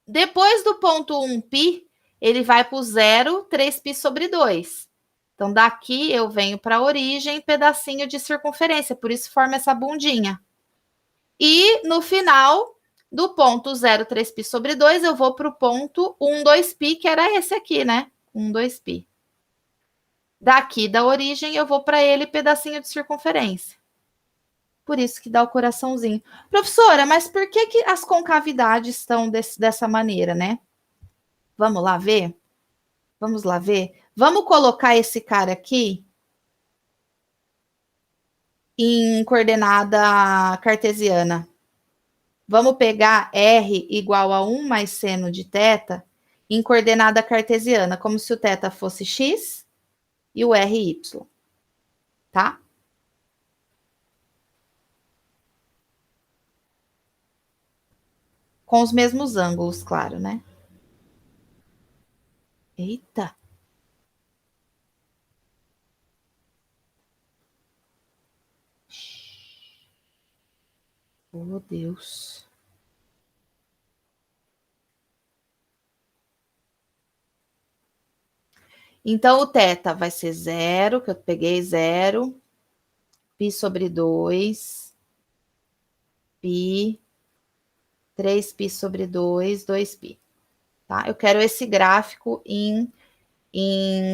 Depois do ponto 1π, ele vai para o 0, 3π/2. Então, daqui eu venho para a origem, pedacinho de circunferência. Por isso, forma essa bundinha. E, no final do ponto 0, 3π/2, eu vou para o ponto 1, 2π, que era esse aqui, né? 1, 2π. Daqui da origem, eu vou para ele, pedacinho de circunferência. Por isso que dá o coraçãozinho. Professora, mas por que as concavidades estão dessa maneira, né? Vamos lá ver? Vamos lá ver? Vamos colocar esse cara aqui em coordenada cartesiana. Vamos pegar R igual a 1 mais seno de θ em coordenada cartesiana, como se o θ fosse x e o R y. Tá? Com os mesmos ângulos, claro, né? Eita! Oh, Deus. Então, o θ vai ser 0, que eu peguei 0, π/2, π, 3π/2, 2π. Tá? Eu quero esse gráfico em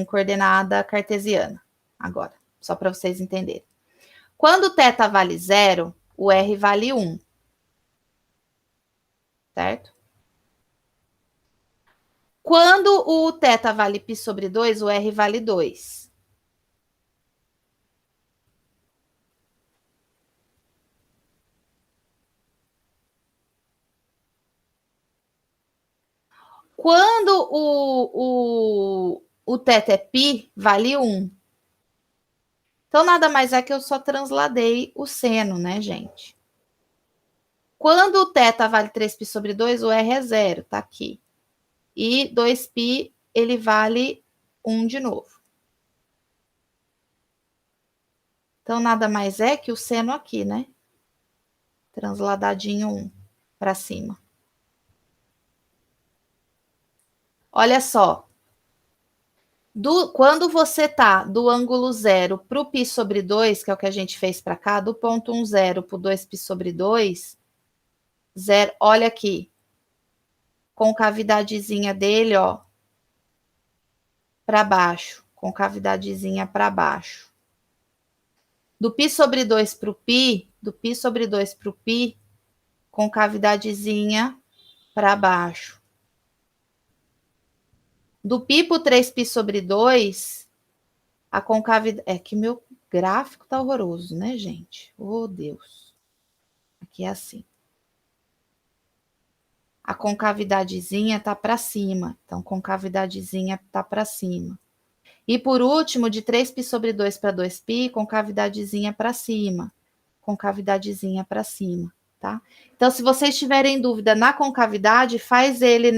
coordenada cartesiana, agora, só para vocês entenderem. Quando o θ vale 0, o R vale 1. Certo? Quando o θ vale π/2, o R vale 2. Quando o θ é π, vale 1. Então, nada mais é que eu só transladei o seno, né, gente? Quando o θ vale 3π/2, o R é 0, tá aqui. E 2π, ele vale 1 de novo. Então, nada mais é que o seno aqui, né? Transladadinho 1 para cima. Olha só. Quando você tá do ângulo 0 para o π/2, que é o que a gente fez para cá, do ponto 1, 0 para o 2π/2, 0, olha aqui. Concavidadezinha dele, ó, para baixo. Concavidadezinha para baixo. Do π/2 para o π, do π/2 para o π, concavidadezinha para baixo. Do π para o 3π/2, a concavidade... É que meu gráfico tá horroroso, né, gente? Oh, Deus. Aqui é assim. A concavidadezinha tá para cima. Então, concavidadezinha tá para cima. E por último, de 3π/2 para 2π, concavidadezinha para cima. Concavidadezinha para cima, tá? Então, se vocês tiverem dúvida na concavidade, faz ele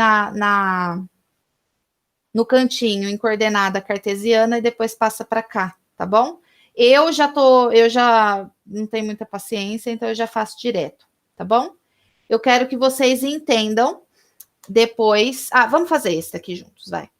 no cantinho, em coordenada cartesiana, e depois passa para cá, tá bom? Eu já não tenho muita paciência, então eu já faço direto, tá bom? Eu quero que vocês entendam depois. Vamos fazer esse aqui juntos, vai.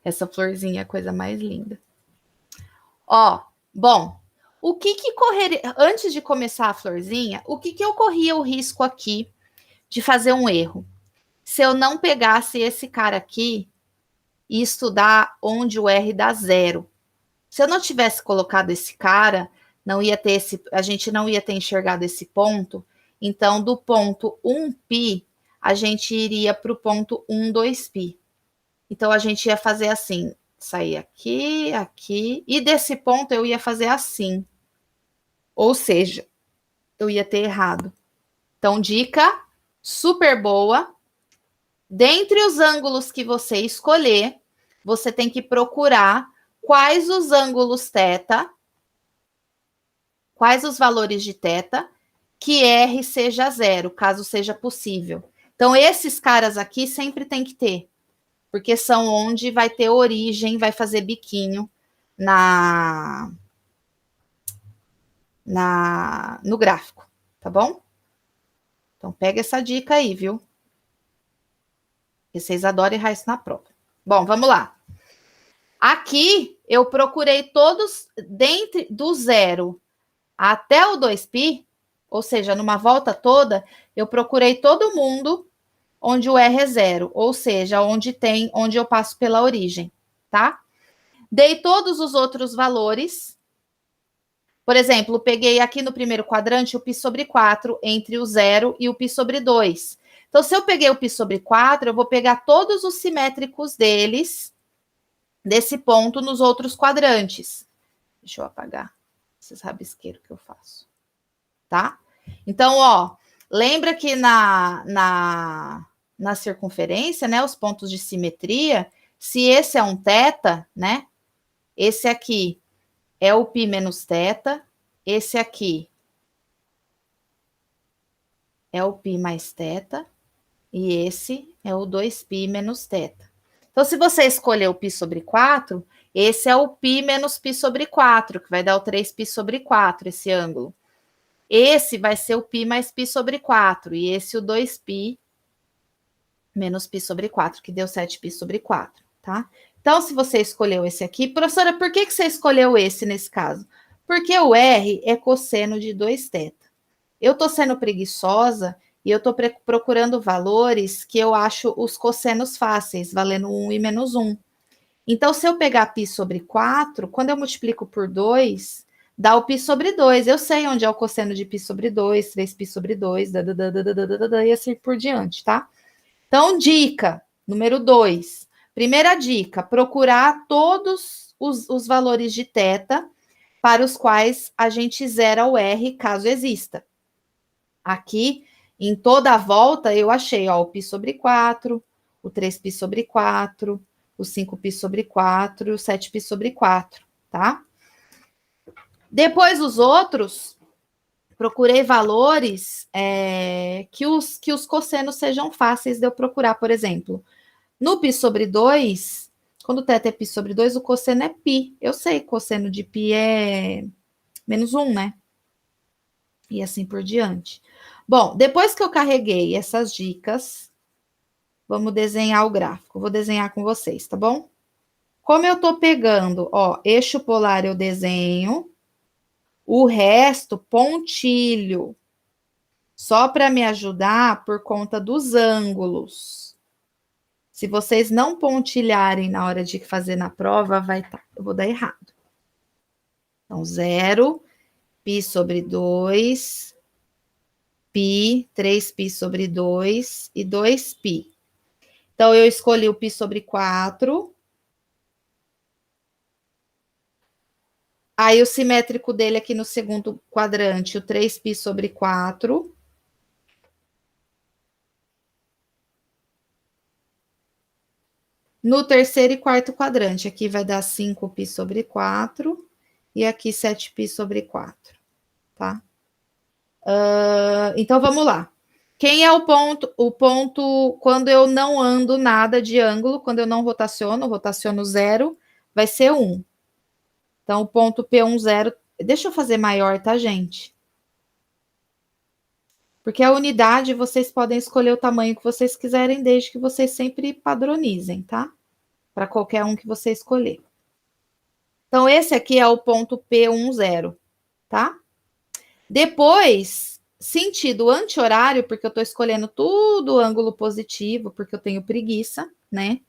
Essa florzinha é a coisa mais linda. Ó, bom, o que que correria... Antes de começar a florzinha, o que que eu corria o risco aqui de fazer um erro? Se eu não pegasse esse cara aqui e estudar onde o R dá zero. Se eu não tivesse colocado esse cara, não ia ter a gente não ia ter enxergado esse ponto. Então, do ponto 1π, a gente iria para o ponto 1,2π. Então, a gente ia fazer assim, sair aqui, aqui, e desse ponto eu ia fazer assim. Ou seja, eu ia ter errado. Então, dica super boa. Dentre os ângulos que você escolher, você tem que procurar quais os ângulos θ, quais os valores de θ, que R seja zero, caso seja possível. Então, esses caras aqui sempre tem que ter, porque são onde vai ter origem, vai fazer biquinho no gráfico, tá bom? Então, pega essa dica aí, viu? E vocês adoram errar isso na prova. Bom, vamos lá. Aqui, eu procurei todos dentro do zero até o 2π, ou seja, numa volta toda, eu procurei todo mundo onde o R é zero, ou seja, onde eu passo pela origem, tá? Dei todos os outros valores. Por exemplo, peguei aqui no primeiro quadrante o π sobre 4 entre o 0 e o π sobre 2. Então, se eu peguei o π sobre 4, eu vou pegar todos os simétricos desse ponto nos outros quadrantes. Deixa eu apagar esses rabisqueiros que eu faço, tá? Então, ó, lembra que na circunferência, né, os pontos de simetria, se esse é um θ, né, esse aqui é o π menos θ, esse aqui é o π mais θ, e esse é o 2π menos θ. Então, se você escolher o π sobre 4, esse é o π menos π sobre 4, que vai dar o 3π sobre 4, esse ângulo. Esse vai ser o π mais π sobre 4, e esse o 2π menos π sobre 4, que deu 7π sobre 4, tá? Então, se você escolheu esse aqui, professora, por que você escolheu esse nesse caso? Porque o R é cosseno de 2θ. Eu estou sendo preguiçosa e eu estou procurando valores que eu acho os cossenos fáceis, valendo 1 e menos 1. Então, se eu pegar π sobre 4, quando eu multiplico por 2, dá o π sobre 2. Eu sei onde é o cosseno de π sobre 2, 3π sobre 2, e assim por diante, tá? Então, dica número 2. Primeira dica, procurar todos os valores de θ para os quais a gente zera o R, caso exista. Aqui, em toda a volta, eu achei, ó, o π sobre 4, o 3π sobre 4, o 5π sobre 4 e o 7π sobre 4, tá? Depois, os outros, procurei valores que os cossenos sejam fáceis de eu procurar, por exemplo. No π sobre 2, quando o θ é π sobre 2, o cosseno é π. Eu sei que o cosseno de π é menos 1, né? E assim por diante. Bom, depois que eu carreguei essas dicas, vamos desenhar o gráfico. Vou desenhar com vocês, tá bom? Como eu tô pegando, ó, eixo polar eu desenho, o resto pontilho, só para me ajudar por conta dos ângulos. Se vocês não pontilharem na hora de fazer na prova, eu vou dar errado. Então, 0, π sobre 2, π, 3π sobre 2 e 2π. Então, eu escolhi o π sobre 4. Aí, o simétrico dele aqui no segundo quadrante, o 3π sobre 4. No terceiro e quarto quadrante, aqui vai dar 5π sobre 4 e aqui 7π sobre 4, tá? Então, vamos lá. Quem é o ponto? O ponto, quando eu não ando nada de ângulo, quando eu não rotaciono 0, vai ser 1. Então, o ponto P10, deixa eu fazer maior, tá, gente? Porque a unidade, vocês podem escolher o tamanho que vocês quiserem, desde que vocês sempre padronizem, tá? Para qualquer um que você escolher. Então, esse aqui é o ponto P10, tá? Depois, sentido anti-horário, porque eu estou escolhendo tudo ângulo positivo, porque eu tenho preguiça, né?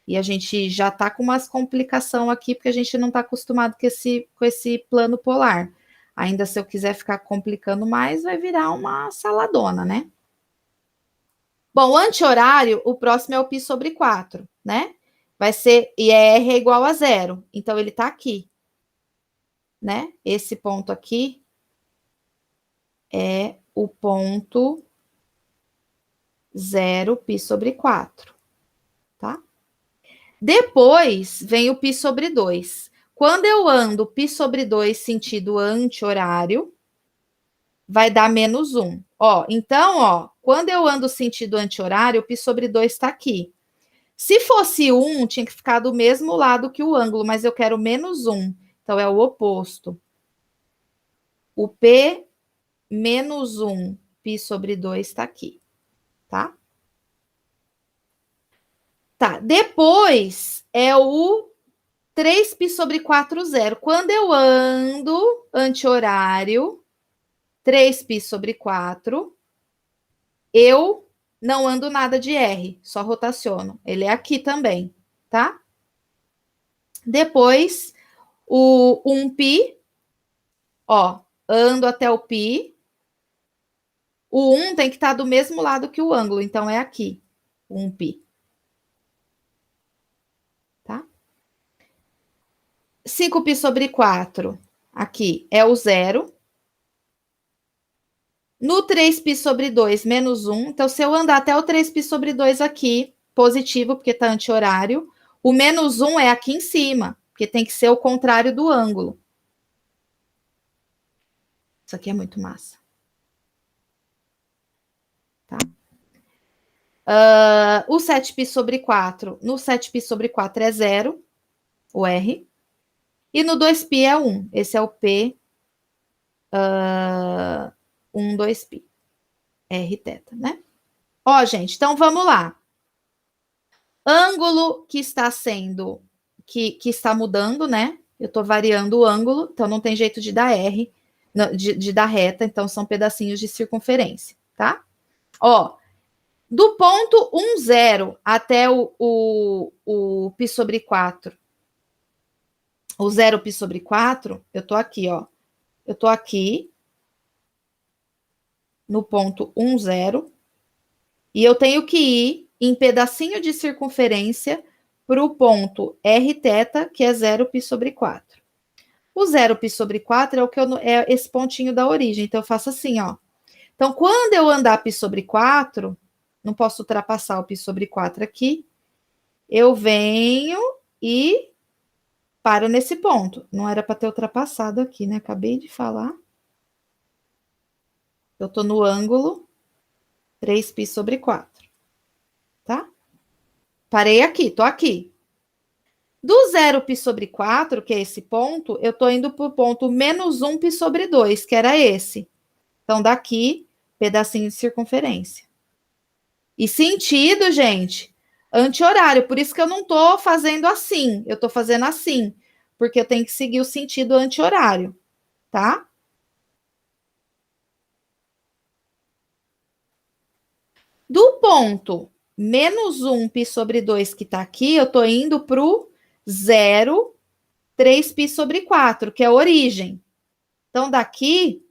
E a gente já está com umas complicação aqui, porque a gente não está acostumado com esse plano polar. Ainda se eu quiser ficar complicando mais, vai virar uma saladona, né? Bom, o anti-horário, o próximo é o π sobre 4, né? Vai ser, e R é igual a zero. Então, ele está aqui, né? Esse ponto aqui é o ponto 0 π sobre 4, tá? Depois vem o π sobre 2. Quando eu ando π sobre 2 sentido anti-horário, vai dar menos 1. Ó, então, ó, quando eu ando sentido anti-horário, o π sobre 2 está aqui. Se fosse 1, tinha que ficar do mesmo lado que o ângulo, mas eu quero menos 1. Então, é o oposto. O P menos 1 π sobre 2 está aqui, tá? Tá, depois é o 3π sobre 4, 0. Quando eu ando anti-horário, 3π sobre 4, eu não ando nada de R, só rotaciono. Ele é aqui também, tá? Depois, o 1π, ó, ando até o π. O 1 tem que estar do mesmo lado que o ângulo, então é aqui, 1π. Tá? 5π sobre 4, aqui, é o 0. No 3π sobre 2, menos 1. Então, se eu andar até o 3π sobre 2 aqui, positivo, porque está anti-horário, o menos 1 é aqui em cima, porque tem que ser o contrário do ângulo. Isso aqui é muito massa. Tá? O 7π sobre 4, no 7π sobre 4 é 0, o R. E no 2π é 1. Esse é o P 1, 2π. R teta, né? Ó, gente, então vamos lá. Ângulo que está sendo, que está mudando, né? Eu estou variando o ângulo, então não tem jeito de dar R, de dar reta, então são pedacinhos de circunferência, tá? Ó, do ponto 1, 0 até o π sobre 4, o 0 π sobre 4, eu tô aqui, ó. Eu tô aqui no ponto 1, 0, e eu tenho que ir em pedacinho de circunferência para o ponto R teta, que é 0 π sobre 4. O 0 π sobre 4 é o que é esse pontinho da origem. Então, eu faço assim, ó. Então, quando eu andar π sobre 4, não posso ultrapassar o π sobre 4 aqui, eu venho e paro nesse ponto. Não era para ter ultrapassado aqui, né? Acabei de falar. Eu estou no ângulo 3π sobre 4. Tá? Parei aqui, tô aqui. Do 0 π sobre 4, que é esse ponto, eu tô indo para o ponto menos 1 π sobre 2, que era esse. Então, daqui, pedacinho de circunferência. E sentido, gente, anti-horário. Por isso que eu não tô fazendo assim, eu tô fazendo assim. Porque eu tenho que seguir o sentido anti-horário, tá? Do ponto menos 1 π sobre 2 que tá aqui, eu tô indo pro 0, 3 π sobre 4, que é a origem. Então, daqui,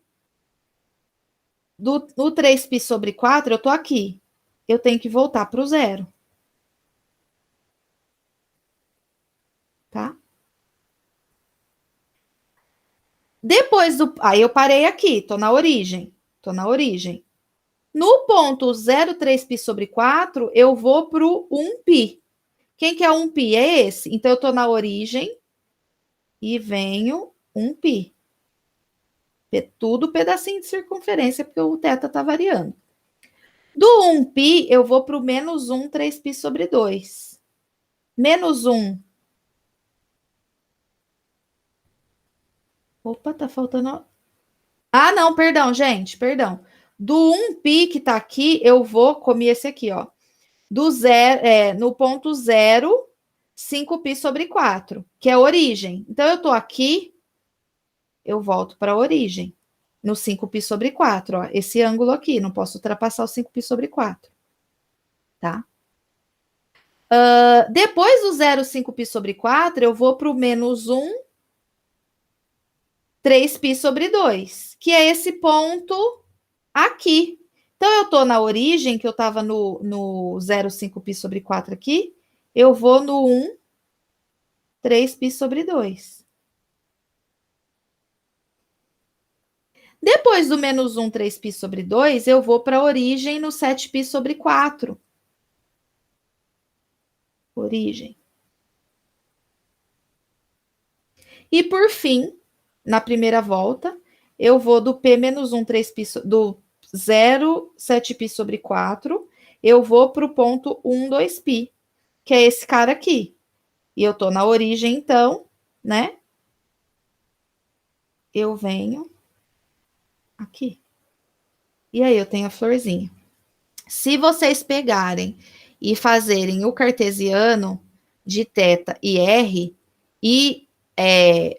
no 3 π sobre 4, eu tô aqui. Eu tenho que voltar pro 0. Tá? Depois do... Aí eu parei aqui, tô na origem. Tô na origem. No ponto 0,3 π sobre 4, eu vou pro 1 π. Quem que é 1 π? É esse. Então, eu tô na origem e venho 1 π. Tudo pedacinho de circunferência, porque o θ tá variando. Do 1 π, eu vou pro menos 1, 3 π sobre 2. Menos 1. Opa, tá faltando... Ah, não, perdão, gente, perdão. Do 1π que tá aqui, eu vou comer esse aqui, ó. No ponto 0, 5π sobre 4, que é a origem. Então, eu tô aqui, eu volto para a origem. No 5π sobre 4, ó. Esse ângulo aqui, não posso ultrapassar o 5π sobre 4. Tá? Depois do 0, 5π sobre 4, eu vou para o menos 1, 3π sobre 2, que é esse ponto aqui. Então, eu estou na origem, que eu estava no 0, 5π sobre 4 aqui, eu vou no 1, 3π sobre 2. Depois do menos 1, 3π sobre 2, eu vou para a origem no 7π sobre 4. Origem. E, por fim, na primeira volta, eu vou do P menos 1, 3π, do 0, 7π sobre 4, eu vou para o ponto 1, 2π, que é esse cara aqui. E eu tô na origem, então, né? Eu venho aqui. E aí eu tenho a florzinha. Se vocês pegarem e fazerem o cartesiano de θ e r,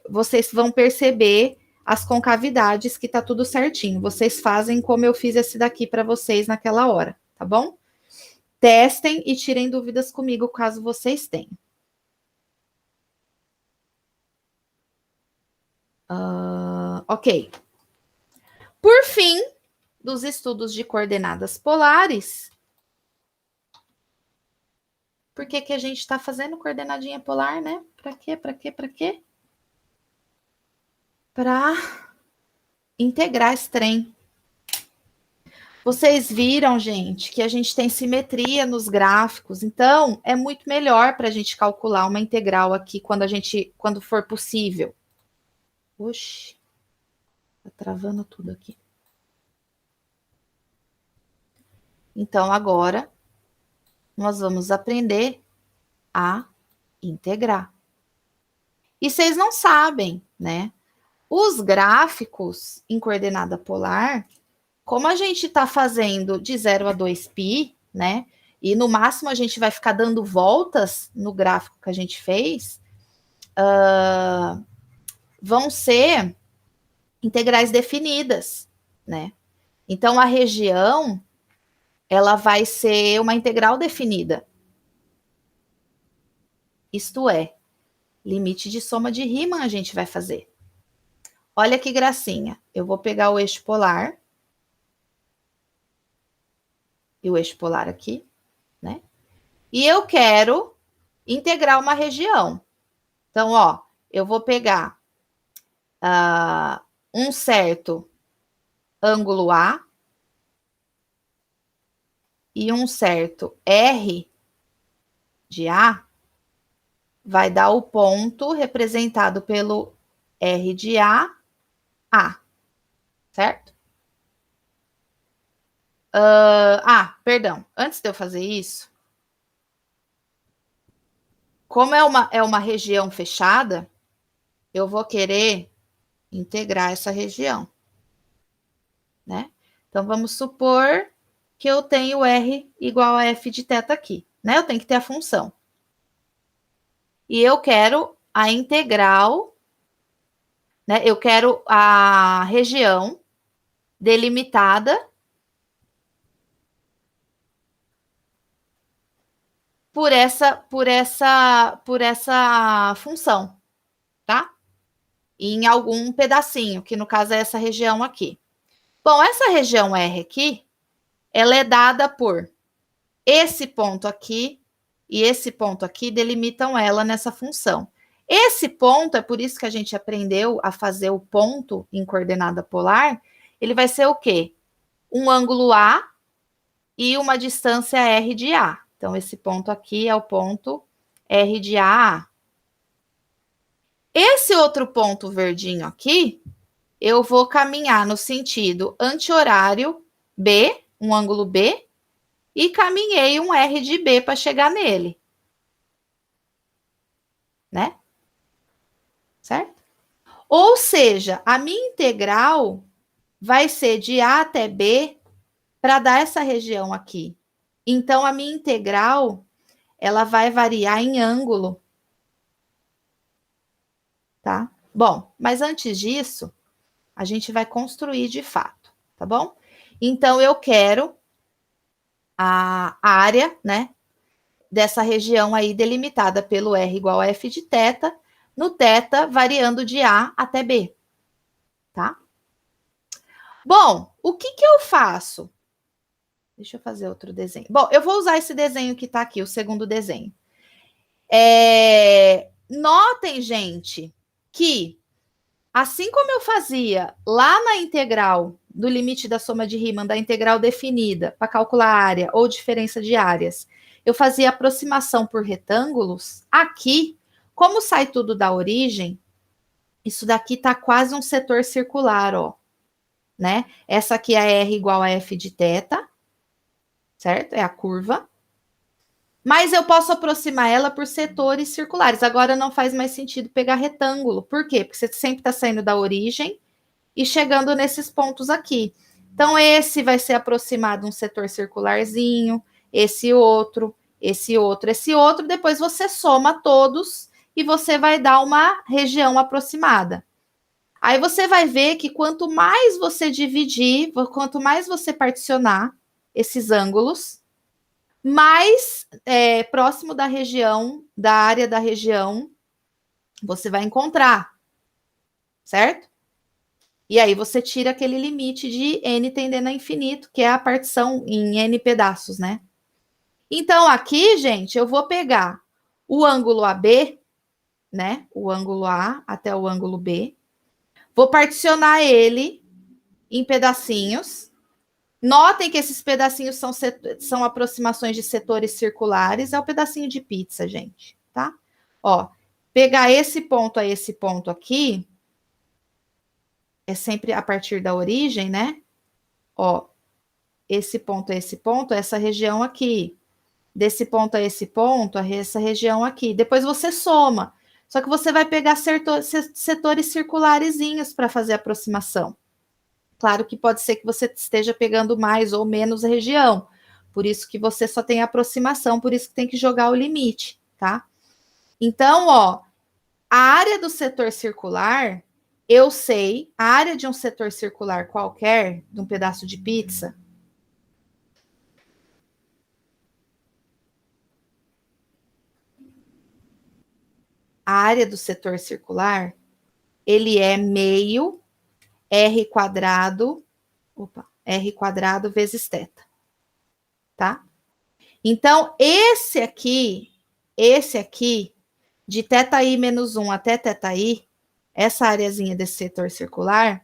vocês vão perceber as concavidades que tá tudo certinho. Vocês fazem como eu fiz esse daqui para vocês naquela hora, tá bom? Testem e tirem dúvidas comigo caso vocês tenham. Ok. Por fim, dos estudos de coordenadas polares, por que que a gente está fazendo coordenadinha polar, né? Para quê? Para quê? Para quê? Para integrar esse trem. Vocês viram, gente, que a gente tem simetria nos gráficos, então é muito melhor para a gente calcular uma integral aqui quando for possível. Oxi, tá travando tudo aqui. Então, agora, nós vamos aprender a integrar. E vocês não sabem, né? Os gráficos em coordenada polar, como a gente está fazendo de 0 a 2π, né? E no máximo a gente vai ficar dando voltas no gráfico que a gente fez, vão ser integrais definidas, né? Então a região, ela vai ser uma integral definida. Isto é, limite de soma de Riemann a gente vai fazer. Olha que gracinha. Eu vou pegar o eixo polar e o eixo polar aqui, né? E eu quero integrar uma região. Então, ó, eu vou pegar um certo ângulo A e um certo R de A, vai dar o ponto representado pelo R de A, certo? Perdão. Antes de eu fazer isso, como é uma região fechada, eu vou querer integrar essa região, né? Então, vamos supor que eu tenho R igual a f de θ aqui, né? Eu tenho que ter a função. E eu quero a integral, né? Eu quero a região delimitada por essa função, tá? Em algum pedacinho, que no caso é essa região aqui. Bom, essa região R aqui, ela é dada por esse ponto aqui e esse ponto aqui delimitam ela nessa função. Esse ponto, é por isso que a gente aprendeu a fazer o ponto em coordenada polar, ele vai ser o quê? Um ângulo A e uma distância R de A. Então, esse ponto aqui é o ponto R de A. Esse outro ponto verdinho aqui, eu vou caminhar no sentido anti-horário B, um ângulo B, e caminhei um R de B para chegar nele. Né? Certo? Ou seja, a minha integral vai ser de A até B para dar essa região aqui. Então, a minha integral, ela vai variar em ângulo. Tá? Bom, mas antes disso, a gente vai construir de fato, tá bom? Então, eu quero a área, né, dessa região aí delimitada pelo R igual a F de θ, no θ variando de A até B, tá? Bom, o que eu faço? Deixa eu fazer outro desenho. Bom, eu vou usar esse desenho que tá aqui, o segundo desenho. Notem, gente, que assim como eu fazia lá na integral do limite da soma de Riemann, da integral definida para calcular a área ou diferença de áreas, eu fazia aproximação por retângulos, aqui, como sai tudo da origem, isso daqui está quase um setor circular, ó, né? Essa aqui é R igual a F de θ, certo? É a curva. Mas eu posso aproximar ela por setores circulares. Agora não faz mais sentido pegar retângulo. Por quê? Porque você sempre está saindo da origem e chegando nesses pontos aqui. Então, esse vai ser aproximado um setor circularzinho, esse outro, esse outro, esse outro. Depois você soma todos e você vai dar uma região aproximada. Aí você vai ver que quanto mais você dividir, quanto mais você particionar esses ângulos, mais próximo da região, da área da região, você vai encontrar, certo? E aí você tira aquele limite de n tendendo a infinito, que é a partição em n pedaços, né? Então, aqui, gente, eu vou pegar o ângulo AB, né? O ângulo A até o ângulo B. Vou particionar ele em pedacinhos. Notem que esses pedacinhos são aproximações de setores circulares. É o pedacinho de pizza, gente, tá? Ó, pegar esse ponto a esse ponto aqui, é sempre a partir da origem, né? Ó, esse ponto a esse ponto, essa região aqui. Desse ponto a esse ponto, essa região aqui. Depois você soma. Só que você vai pegar setores circularezinhos para fazer a aproximação. Claro que pode ser que você esteja pegando mais ou menos região. Por isso que você só tem aproximação, por isso que tem que jogar o limite, tá? Então, ó, a área do setor circular, eu sei, a área de um setor circular qualquer, de um pedaço de pizza, a área do setor circular, ele é meio R quadrado, R quadrado vezes θ, tá? Então, esse aqui, de θi menos 1 até θi, essa areazinha desse setor circular,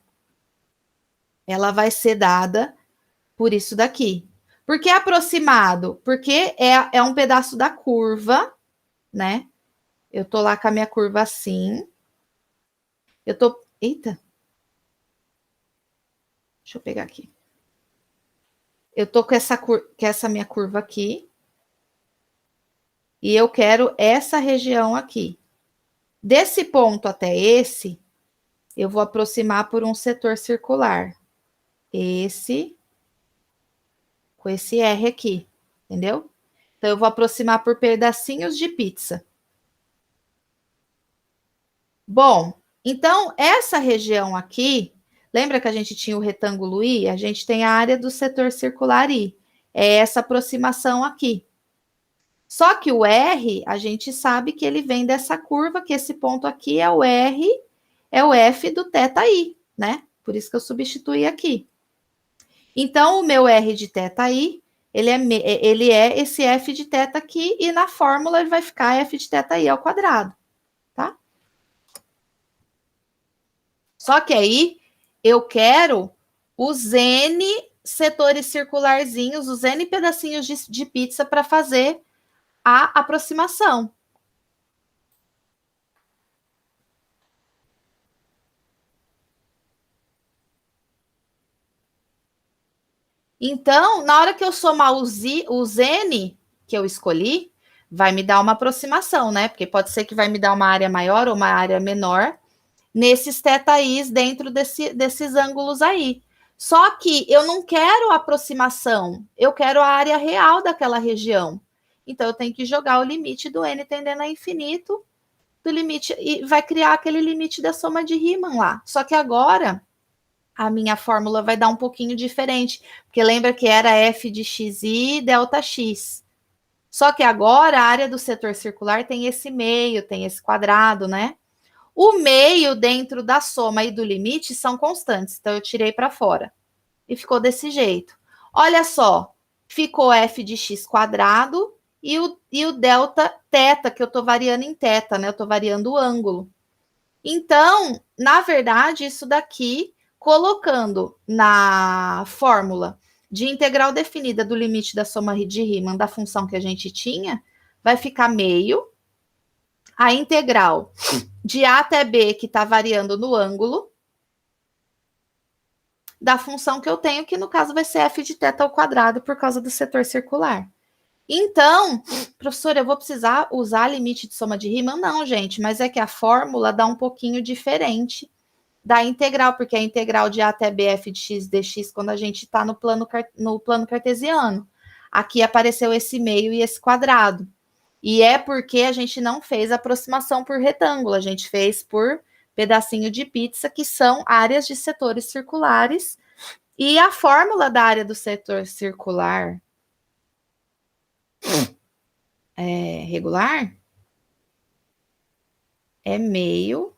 ela vai ser dada por isso daqui. Por que aproximado? Porque é um pedaço da curva, né? Eu tô lá com a minha curva assim. Eu tô... Eita! Deixa eu pegar aqui. Eu tô com essa minha curva aqui. E eu quero essa região aqui. Desse ponto até esse, eu vou aproximar por um setor circular. Esse, com esse R aqui, entendeu? Então, eu vou aproximar por pedacinhos de pizza. Bom, então, essa região aqui, lembra que a gente tinha o retângulo I? A gente tem a área do setor circular I. É essa aproximação aqui. Só que o R, a gente sabe que ele vem dessa curva, que esse ponto aqui é o R, é o F do θi, né? Por isso que eu substituí aqui. Então, o meu R de θi, ele é esse F de θ aqui, e na fórmula ele vai ficar F de θi ao quadrado, tá? Só que aí, eu quero os N setores circularzinhos, os N pedacinhos de pizza para fazer a aproximação. Então, na hora que eu somar os N que eu escolhi, vai me dar uma aproximação, né? Porque pode ser que vai me dar uma área maior ou uma área menor nesses θis dentro desses ângulos aí. Só que eu não quero a aproximação, eu quero a área real daquela região. Então, eu tenho que jogar o limite do n tendendo a infinito do limite, e vai criar aquele limite da soma de Riemann lá. Só que agora, a minha fórmula vai dar um pouquinho diferente, porque lembra que era f de xi delta x. Só que agora, a área do setor circular tem esse meio, tem esse quadrado, né? O meio dentro da soma e do limite são constantes, então eu tirei para fora. E ficou desse jeito. Olha só, ficou f de x quadrado e o delta teta, que eu estou variando em teta, né? Eu estou variando o ângulo. Então, na verdade, isso daqui, colocando na fórmula de integral definida do limite da soma de Riemann da função que a gente tinha, vai ficar meio. A integral de A até B, que está variando no ângulo, da função que eu tenho, que no caso vai ser f de θ ao quadrado por causa do setor circular. Então, professor, eu vou precisar usar limite de soma de Riemann? Não, gente, mas é que a fórmula dá um pouquinho diferente da integral, porque a integral de A até B f de x dx, quando a gente está no plano cartesiano. Aqui apareceu esse meio e esse quadrado. E é porque a gente não fez aproximação por retângulo, a gente fez por pedacinho de pizza, que são áreas de setores circulares. E a fórmula da área do setor circular regular é meio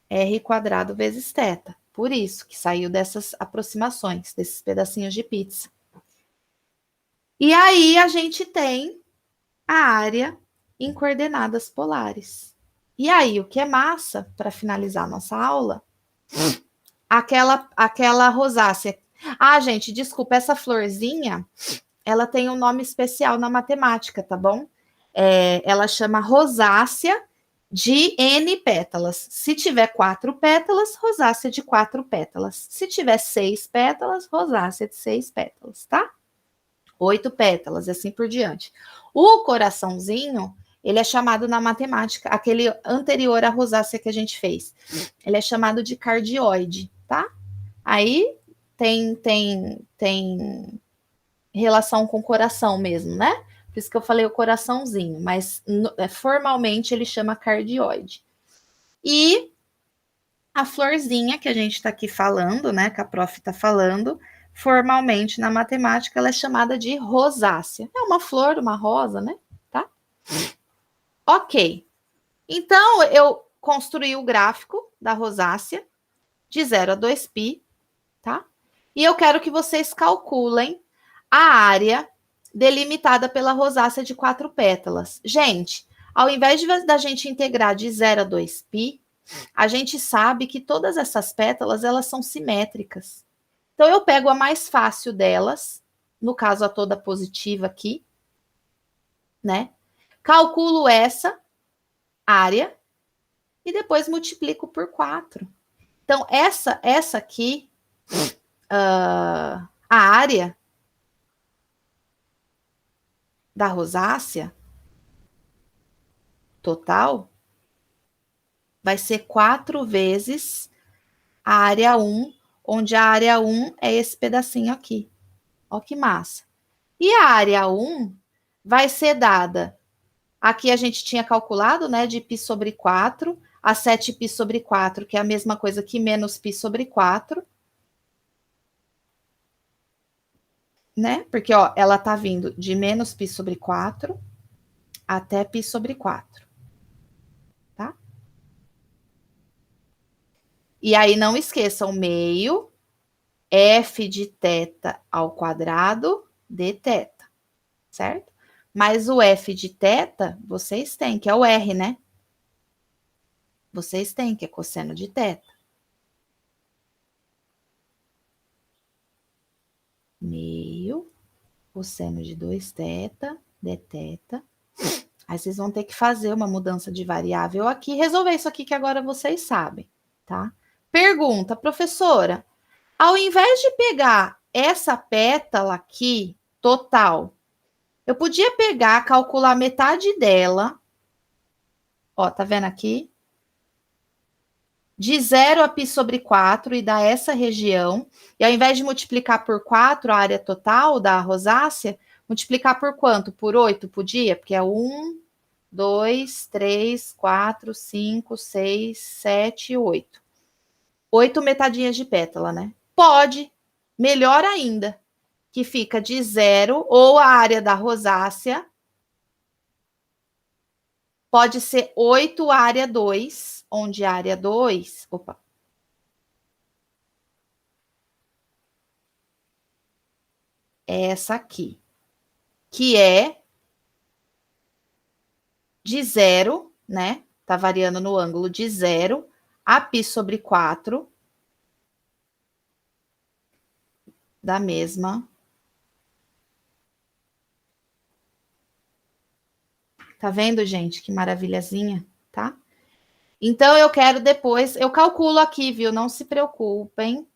r quadrado vezes θ. Por isso que saiu dessas aproximações, desses pedacinhos de pizza. E aí a gente tem a área em coordenadas polares. E aí, o que é massa, para finalizar nossa aula, aquela rosácea. Ah, gente, desculpa, essa florzinha, ela tem um nome especial na matemática, tá bom? Ela chama rosácea de N pétalas. Se tiver 4 pétalas, rosácea de 4 pétalas. Se tiver 6 pétalas, rosácea de 6 pétalas, tá? 8 pétalas, e assim por diante. O coraçãozinho, ele é chamado na matemática, aquele anterior à rosácea que a gente fez, ele é chamado de cardioide, tá? Aí tem relação com o coração mesmo, né? Por isso que eu falei o coraçãozinho, mas formalmente ele chama cardioide. E a florzinha que a gente está aqui falando, né? Que a prof está falando, formalmente na matemática ela é chamada de rosácea. É uma flor, uma rosa, né? Tá? Ok. Então eu construí o gráfico da rosácea de 0 a 2π, tá? E eu quero que vocês calculem a área delimitada pela rosácea de 4 pétalas. Gente, ao invés da gente integrar de 0 a 2π, a gente sabe que todas essas pétalas, elas são simétricas. Então, eu pego a mais fácil delas, no caso, a toda positiva aqui, né? Calculo essa área e depois multiplico por 4. Então, essa aqui, a área da rosácea total vai ser 4 vezes a área 1, onde a área 1 é esse pedacinho aqui. Ó que massa. E a área 1 vai ser dada, aqui a gente tinha calculado, né, de π sobre 4, a 7π sobre 4, que é a mesma coisa que menos π sobre 4, né? Porque, ó, ela tá vindo de menos π sobre 4 até π sobre 4. Tá? E aí, não esqueçam, meio f de θ ao quadrado dθ, certo? Mas o f de θ, vocês têm, que é o R, né? Vocês têm, que é cosseno de θ. Meio cosseno de 2θ dθ. Aí vocês vão ter que fazer uma mudança de variável aqui, resolver isso aqui que agora vocês sabem, tá? Pergunta, professora, ao invés de pegar essa pétala aqui, total, eu podia pegar, calcular metade dela, ó, tá vendo aqui? de 0 a π sobre 4 e dá essa região. E ao invés de multiplicar por 4 a área total da rosácea, multiplicar por quanto? Por 8 podia? Porque é 1, 2, 3, 4, 5, 6, 7, 8. 8 metadinhas de pétala, né? Pode. Melhor ainda, que fica de 0 ou a área da rosácea. Pode ser 8 área 2, onde a área 2... Opa. É essa aqui, que é de 0, né? Tá variando no ângulo de 0 a π sobre 4 da mesma. Tá vendo, gente? Que maravilhazinha, tá? Então, eu quero depois... Eu calculo aqui, viu? Não se preocupem.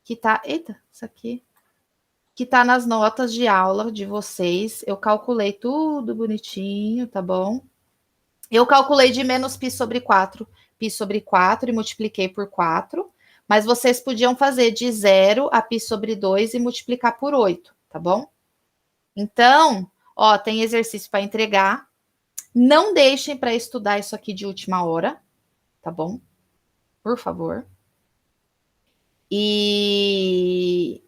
Que tá... Eita, isso aqui... Que tá nas notas de aula de vocês. Eu calculei tudo bonitinho, tá bom? Eu calculei de menos π sobre 4 e multipliquei por 4. Mas vocês podiam fazer de 0 a π sobre 2 e multiplicar por 8, tá bom? Então, ó, tem exercício para entregar. Não deixem para estudar isso aqui de última hora, tá bom? Por favor. E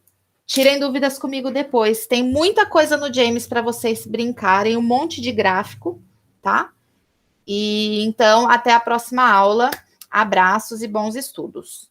tirem dúvidas comigo depois. Tem muita coisa no James para vocês brincarem, um monte de gráfico, tá? E então, até a próxima aula. Abraços e bons estudos.